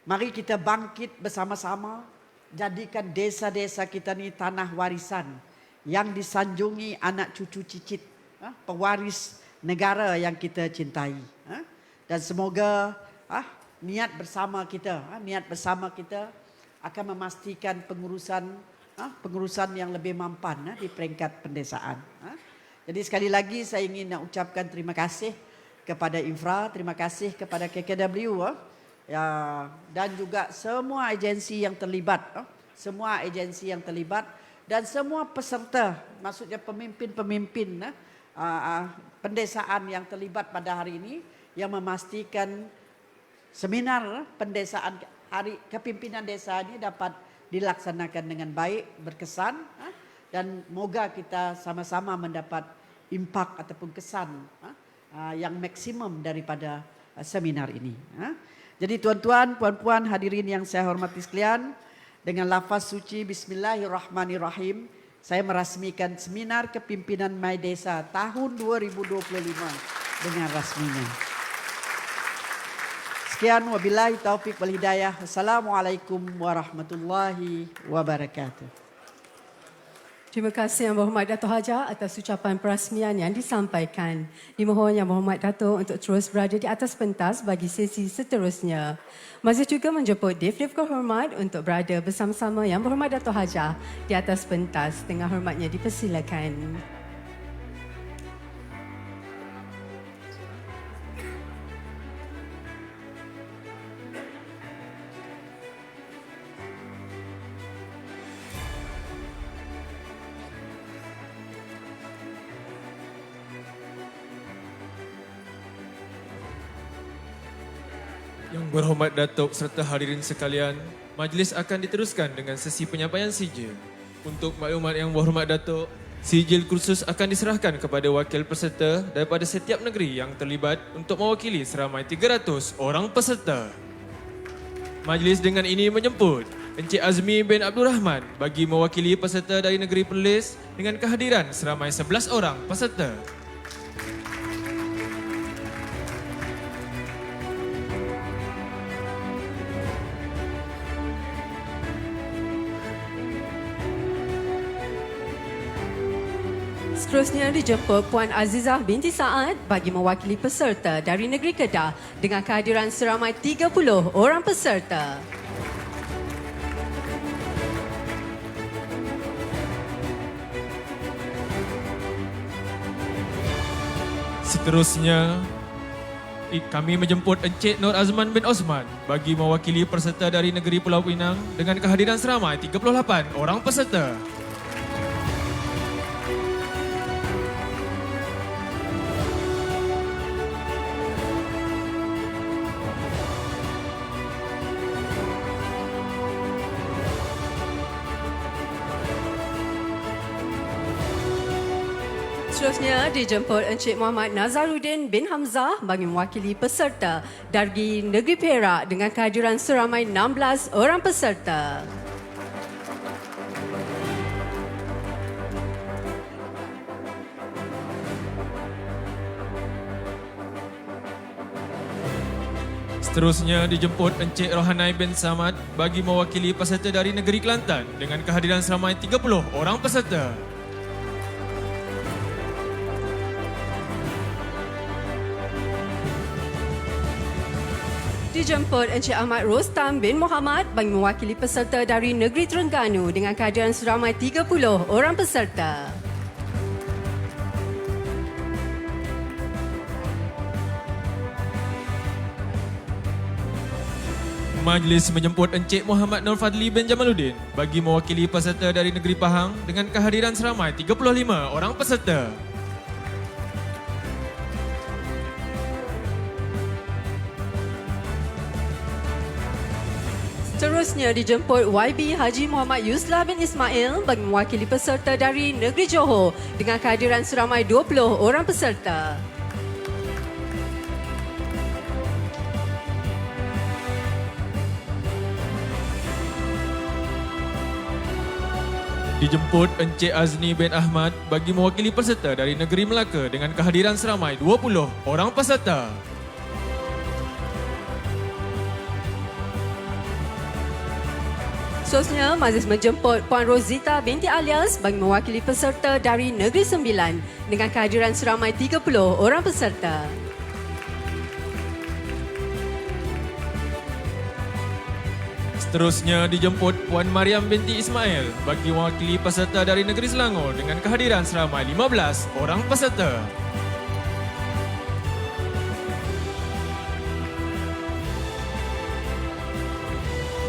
mari kita bangkit bersama-sama, jadikan desa-desa kita ni tanah warisan yang disanjungi anak cucu cicit, pewaris negara yang kita cintai. Dan semoga niat bersama kita akan memastikan pengurusan yang lebih mampan di peringkat pendesaan. Jadi sekali lagi saya ingin nak ucapkan terima kasih kepada Infra, terima kasih kepada KKW dan juga semua agensi yang terlibat, dan semua peserta, maksudnya pemimpin-pemimpin pendesaan yang terlibat pada hari ini yang memastikan seminar pendesaan Hari Kepimpinan Desa ini dapat dilaksanakan dengan baik, berkesan, dan moga kita sama-sama mendapat impak ataupun kesan yang maksimum daripada seminar ini. Jadi tuan-tuan, puan-puan, hadirin yang saya hormati sekalian, dengan lafaz suci Bismillahirrahmanirrahim, saya merasmikan seminar Kepimpinan My Desa tahun 2025 dengan rasminya. Sekian, wabillahi taufiq wal hidayah. Assalamualaikum warahmatullahi wabarakatuh. Terima kasih Yang Berhormat Dato' Haja atas ucapan perasmian yang disampaikan. Dimohon Yang Berhormat Dato' untuk terus berada di atas pentas bagi sesi seterusnya. Masih juga menjemput Div-Div Kehormat untuk berada bersama-sama Yang Berhormat Dato' Haja di atas pentas. Dengan hormatnya dipersilakan. Yang berhormat Datuk serta hadirin sekalian, majlis akan diteruskan dengan sesi penyampaian sijil. Untuk maklumat yang berhormat Datuk, sijil kursus akan diserahkan kepada wakil peserta daripada setiap negeri yang terlibat untuk mewakili seramai 300 orang peserta. Majlis dengan ini menjemput Encik Azmi bin Abdul Rahman bagi mewakili peserta dari negeri Perlis dengan kehadiran seramai 11 orang peserta. Seterusnya dijemput Puan Azizah binti Saad bagi mewakili peserta dari negeri Kedah dengan kehadiran seramai 30 orang peserta. Seterusnya, kami menjemput Encik Nur Azman bin Osman bagi mewakili peserta dari negeri Pulau Pinang dengan kehadiran seramai 38 orang peserta. Seterusnya dijemput Encik Muhammad Nazaruddin bin Hamzah bagi mewakili peserta dari negeri Perak dengan kehadiran seramai 16 orang peserta. Seterusnya dijemput Encik Rohanai bin Samad bagi mewakili peserta dari negeri Kelantan dengan kehadiran seramai 30 orang peserta. Dijemput Encik Ahmad Rostam bin Muhammad bagi mewakili peserta dari negeri Terengganu dengan kehadiran seramai 30 orang peserta. Majlis menjemput Encik Muhammad Nur Fadli bin Jamaluddin bagi mewakili peserta dari negeri Pahang dengan kehadiran seramai 35 orang peserta. Seterusnya dijemput YB Haji Muhammad Yuslah bin Ismail bagi mewakili peserta dari negeri Johor dengan kehadiran seramai 20 orang peserta. Dijemput Encik Azni bin Ahmad bagi mewakili peserta dari negeri Melaka dengan kehadiran seramai 20 orang peserta. Seterusnya, majlis menjemput Puan Rosita binti Alias bagi mewakili peserta dari Negeri Sembilan dengan kehadiran seramai 30 orang peserta. Seterusnya dijemput Puan Mariam binti Ismail bagi mewakili peserta dari Negeri Selangor dengan kehadiran seramai 15 orang peserta.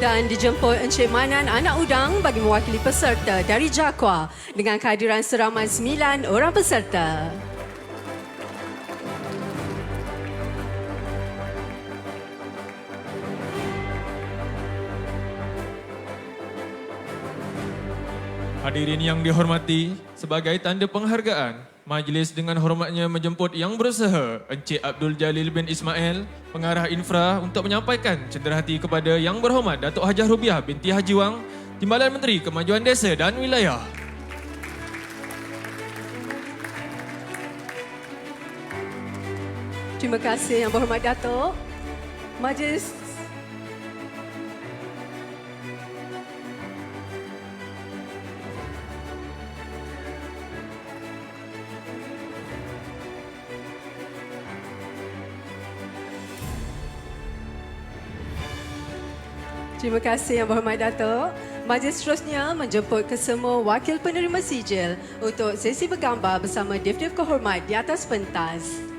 Dan dijemput Encik Manan Anak Udang bagi mewakili peserta dari Jakwa dengan kehadiran seramai 9 orang peserta. Hadirin yang dihormati, sebagai tanda penghargaan, majlis dengan hormatnya menjemput yang berusaha Encik Abdul Jalil bin Ismail, pengarah infra untuk menyampaikan cenderahati kepada yang berhormat Datuk Hajah Rubiah binti Haji Wang, Timbalan Menteri Kemajuan Desa dan Wilayah. Terima kasih yang berhormat Datuk. Majlis Terima kasih yang berhormat Datuk. Majlis seterusnya menjemput kesemua wakil penerima sijil untuk sesi bergambar bersama Div-Div kehormat di atas pentas.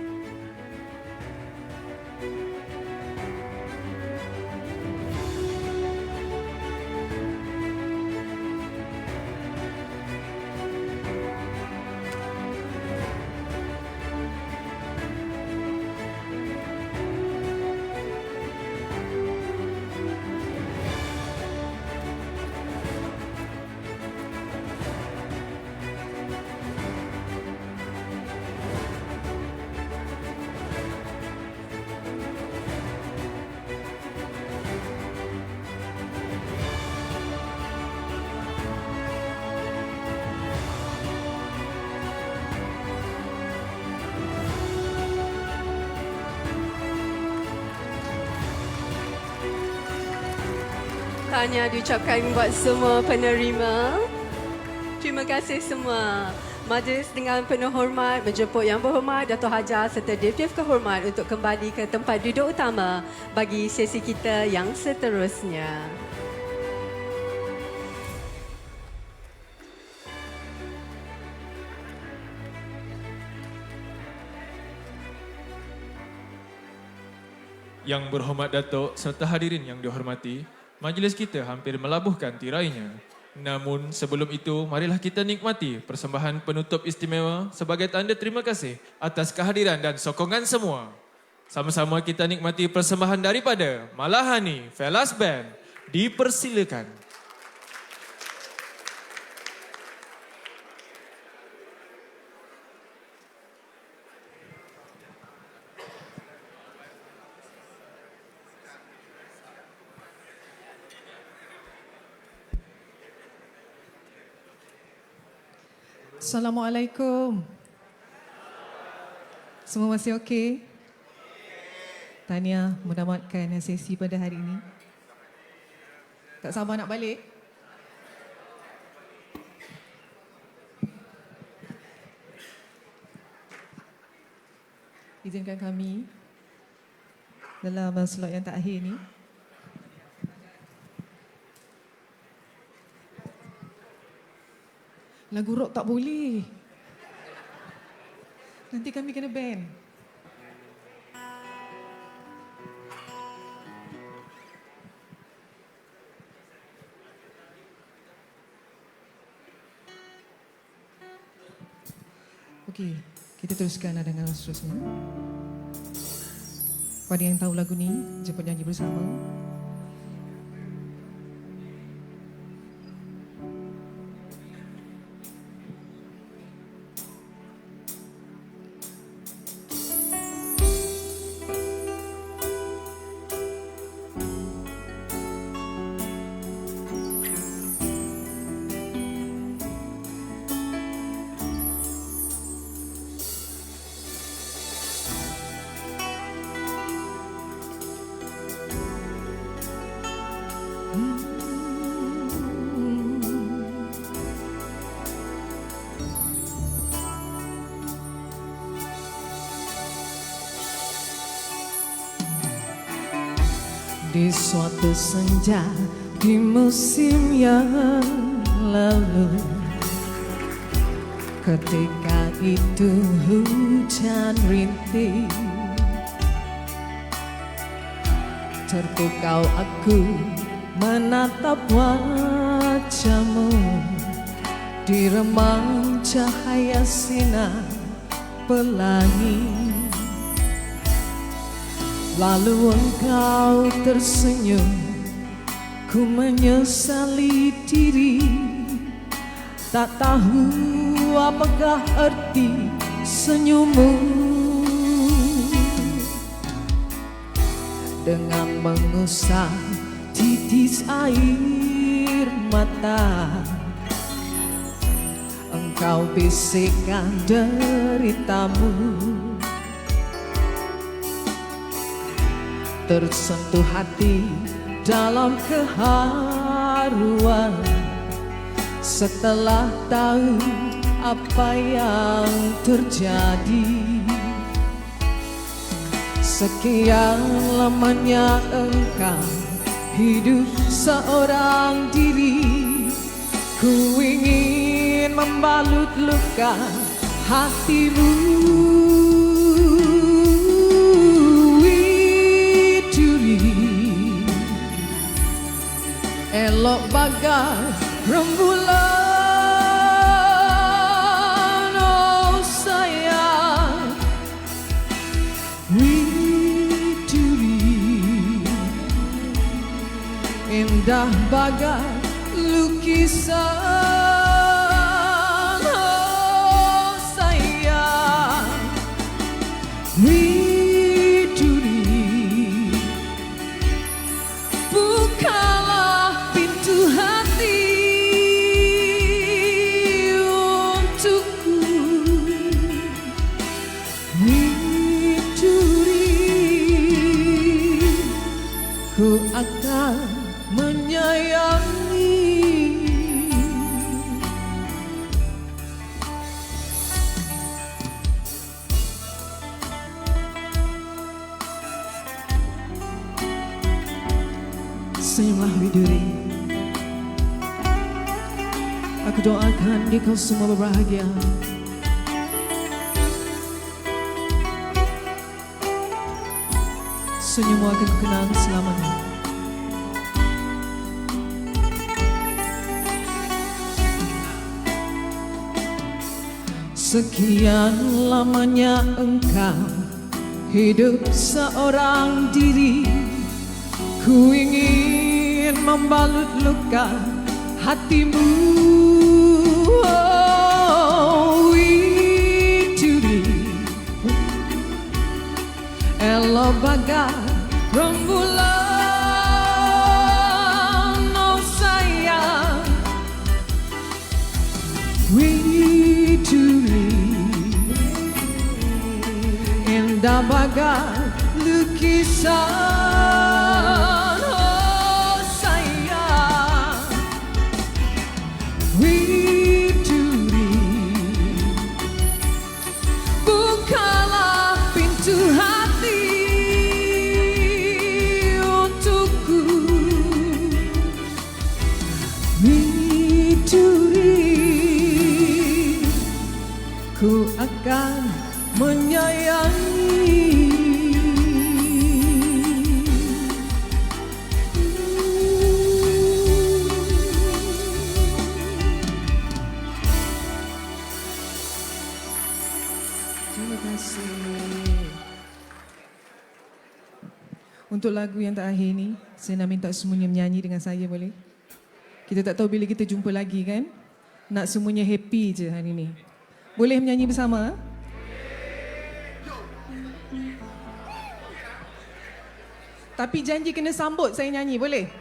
Tahniah diucapkan buat semua penerima. Terima kasih semua. Majlis dengan penuh hormat menjemput Yang Berhormat Dato' Hajar serta Dev-Dev Kehormat untuk kembali ke tempat duduk utama bagi sesi kita yang seterusnya. Yang Berhormat Datuk serta hadirin yang dihormati, majlis kita hampir melabuhkan tirainya. Namun sebelum itu, marilah kita nikmati persembahan penutup istimewa sebagai tanda terima kasih atas kehadiran dan sokongan semua. Sama-sama kita nikmati persembahan daripada Malahani Felas Band. Dipersilakan. Assalamualaikum. Semua masih okey? Tahniah menamatkan sesi pada hari ini. Tak sabar nak balik? Izinkan kami dalam slot yang terakhir ini lagu rock tak boleh. Nanti kami kena ban. Okey, kita teruskan dengan seterusnya. Pada yang tahu lagu ni, jemput nyanyi bersama. Di suatu senja di musim yang lalu, ketika itu hujan rintik, terpukau aku menatap wajahmu di remang cahaya sinar pelangi. Lalu engkau tersenyum, ku menyesali diri, tak tahu apakah arti senyummu. Dengan mengusap titis air mata, engkau bisikkan deritamu. Tersentuh hati dalam keharuan setelah tahu apa yang terjadi. Sekian lamanya engkau hidup seorang diri, ku ingin membalut luka hatimu. Elok bagai rembulan, oh sayang, widuri, indah bagai lukisan, oh sayang, widuri, bukalah pintu hati untukku, widuri, ku akan menyayangi menyayangi. Senyumlah Widuri, aku doakan kau semua berbahagia. Senyummu akan kenang selamanya. Sekian lamanya engkau hidup seorang diri. Ku ingin membalut luka hatimu. Oh, Widuri, elok bagai rembulan, oh sayang. Widuri, indah bagai lukisan, oh sayang. Widuri, bukalah pintu hati untukku. Widuri, ku akan menyayangi. Terima kasih. Untuk lagu yang terakhir ni, saya nak minta semuanya menyanyi dengan saya, boleh? Kita tak tahu bila kita jumpa lagi kan? Nak semuanya happy je hari ni. Boleh menyanyi bersama? Tapi janji kena sambut saya nyanyi, boleh?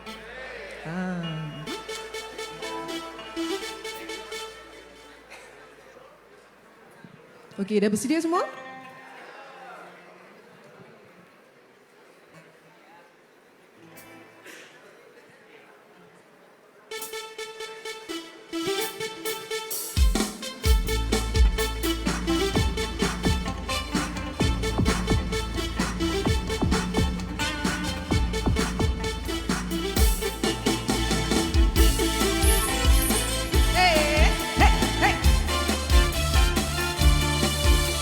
Okey, dah bersedia semua?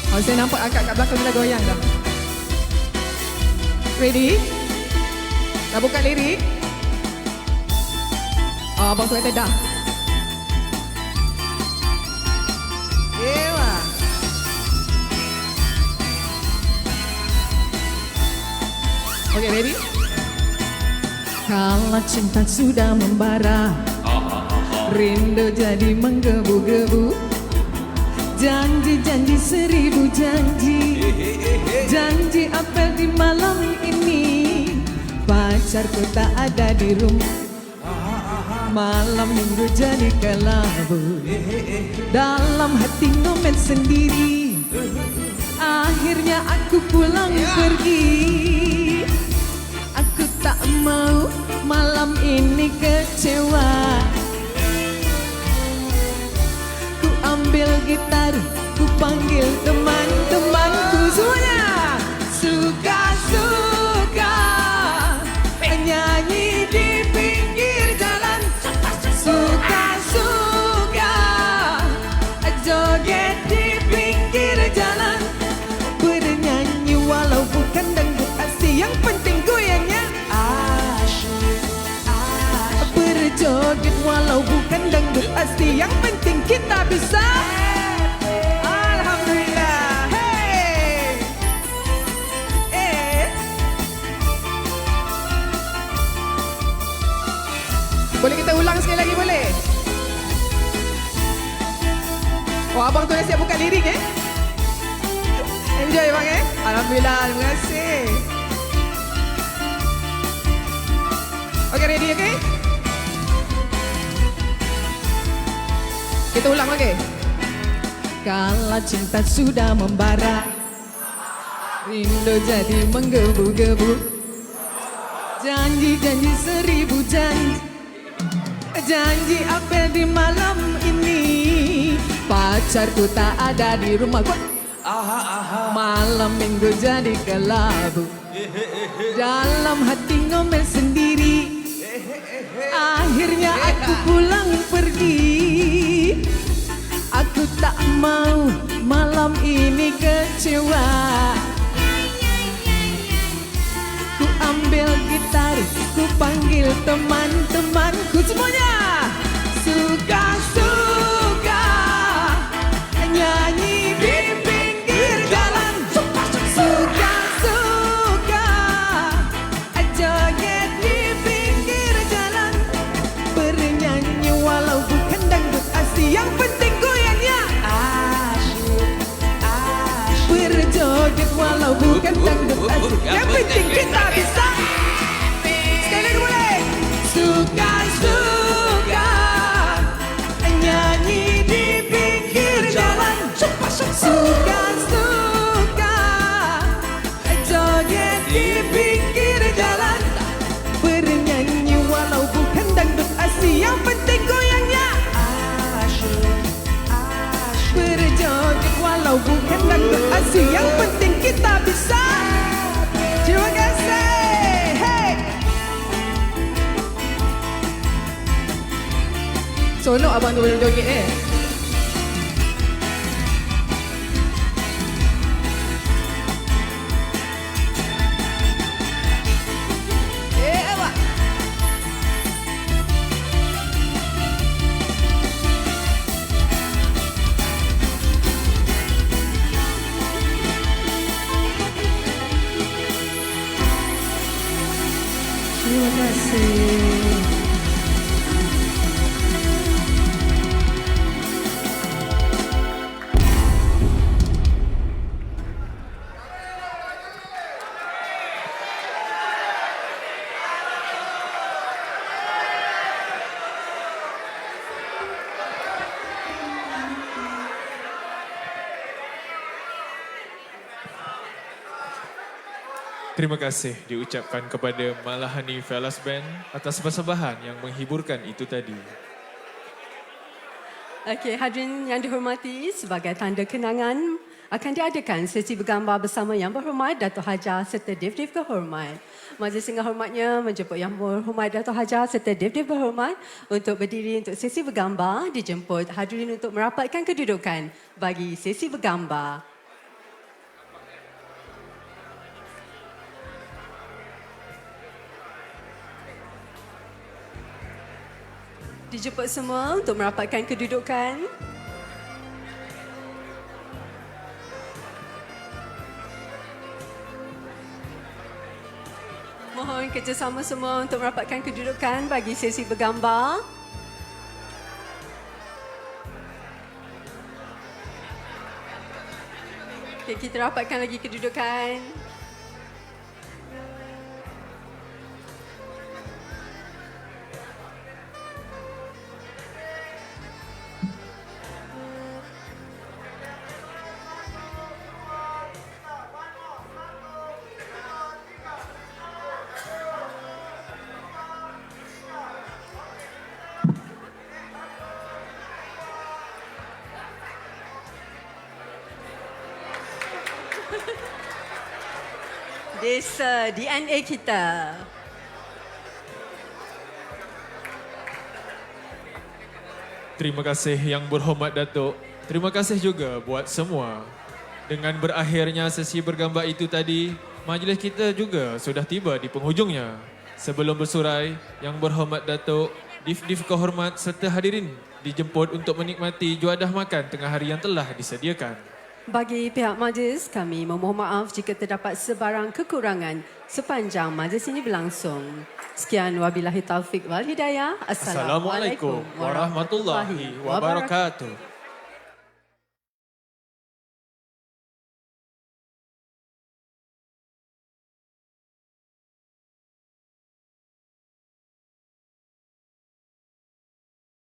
Oh, saya nampak akak kat belakang dah goyang dah. Ready? Dah buka lirik? Oh, abang tu kata dah. Ewa. Okay, ready? Kalau cinta sudah membara, rindu jadi menggebu-gebu. Janji-janji seribu janji, janji apel di malam ini. Pacarku tak ada di rumah, malam minggu jadi kelabu. Dalam hati ngomen sendiri, akhirnya aku pulang pergi. Aku tak mau malam ini kecewa. Ambil gitar, ku panggil teman-temanku semuanya. Suka-suka nyanyi di pinggir jalan. Suka-suka joget di pinggir jalan. Bernyanyi walau bukan dangdut asli, yang penting goyangnya asyik. Berjoget walau bukan dangdut asli, yang penting kita bisa. Alhamdulillah. Hey. Boleh kita ulang sekali lagi, boleh? Oh, abang tu dah siap buka lirik Enjoy bang Alhamdulillah, terima kasih. Okay, ready, okay? Kita ulang lagi. Kalau cinta sudah membara, rindu jadi menggebu-gebu. Janji-janji seribu janji, Janji apel di malam ini, pacarku tak ada di rumah. Malam minggu jadi kelabu, dalam hati ngomel sendiri. Akhirnya aku pulang pergi. Aku tak mau malam ini kecewa. Ku ambil gitar, ku panggil teman-temanku semuanya. Suka-suka nyanyi di pinggir jalan. Suka-suka joget di pinggir jalan. Bernyanyi walau bukan dangdut asli, yang penting goyangnya asyik. Berjoget walau bukan dangdut asli, yang penting kita bisa. Sekali lagi boleh. Suka-suka nyanyi di pinggir jalan. Suka-suka joget di pinggir jalan. Bernyanyi walau bukan dangdut asli, yang penting goyangnya asyik. Berjoget walau bukan dangdut asli, yang penting kita bisa. Terima kasih. Hey. Sonok abang tu boleh joget awak. Terima kasih. Terima kasih diucapkan kepada Malahani Felas Band atas persembahan yang menghiburkan itu tadi. Okey, hadirin yang dihormati, sebagai tanda kenangan akan diadakan sesi bergambar bersama Yang Berhormat Dato' Hajar serta Div-Div Kehormat. Majlis dengan hormatnya menjemput Yang Berhormat Dato' Hajar serta Div-Div Berhormat untuk berdiri untuk sesi bergambar. Dijemput hadirin untuk merapatkan kedudukan bagi sesi bergambar. Dijemput semua untuk merapatkan kedudukan. Mohon kerjasama semua untuk merapatkan kedudukan bagi sesi bergambar. Okay, kita rapatkan lagi kedudukan. Desa DNA kita. Terima kasih Yang Berhormat Datuk. Terima kasih juga buat semua. Dengan berakhirnya sesi bergambar itu tadi, majlis kita juga sudah tiba di penghujungnya. Sebelum bersurai, Yang Berhormat Datuk, Div-Div Kehormat serta hadirin dijemput untuk menikmati juadah makan tengah hari yang telah disediakan. Bagi pihak majlis, kami memohon maaf jika terdapat sebarang kekurangan sepanjang majlis ini berlangsung. Sekian, wabillahi taufik wal hidayah. Assalamualaikum warahmatullahi wabarakatuh.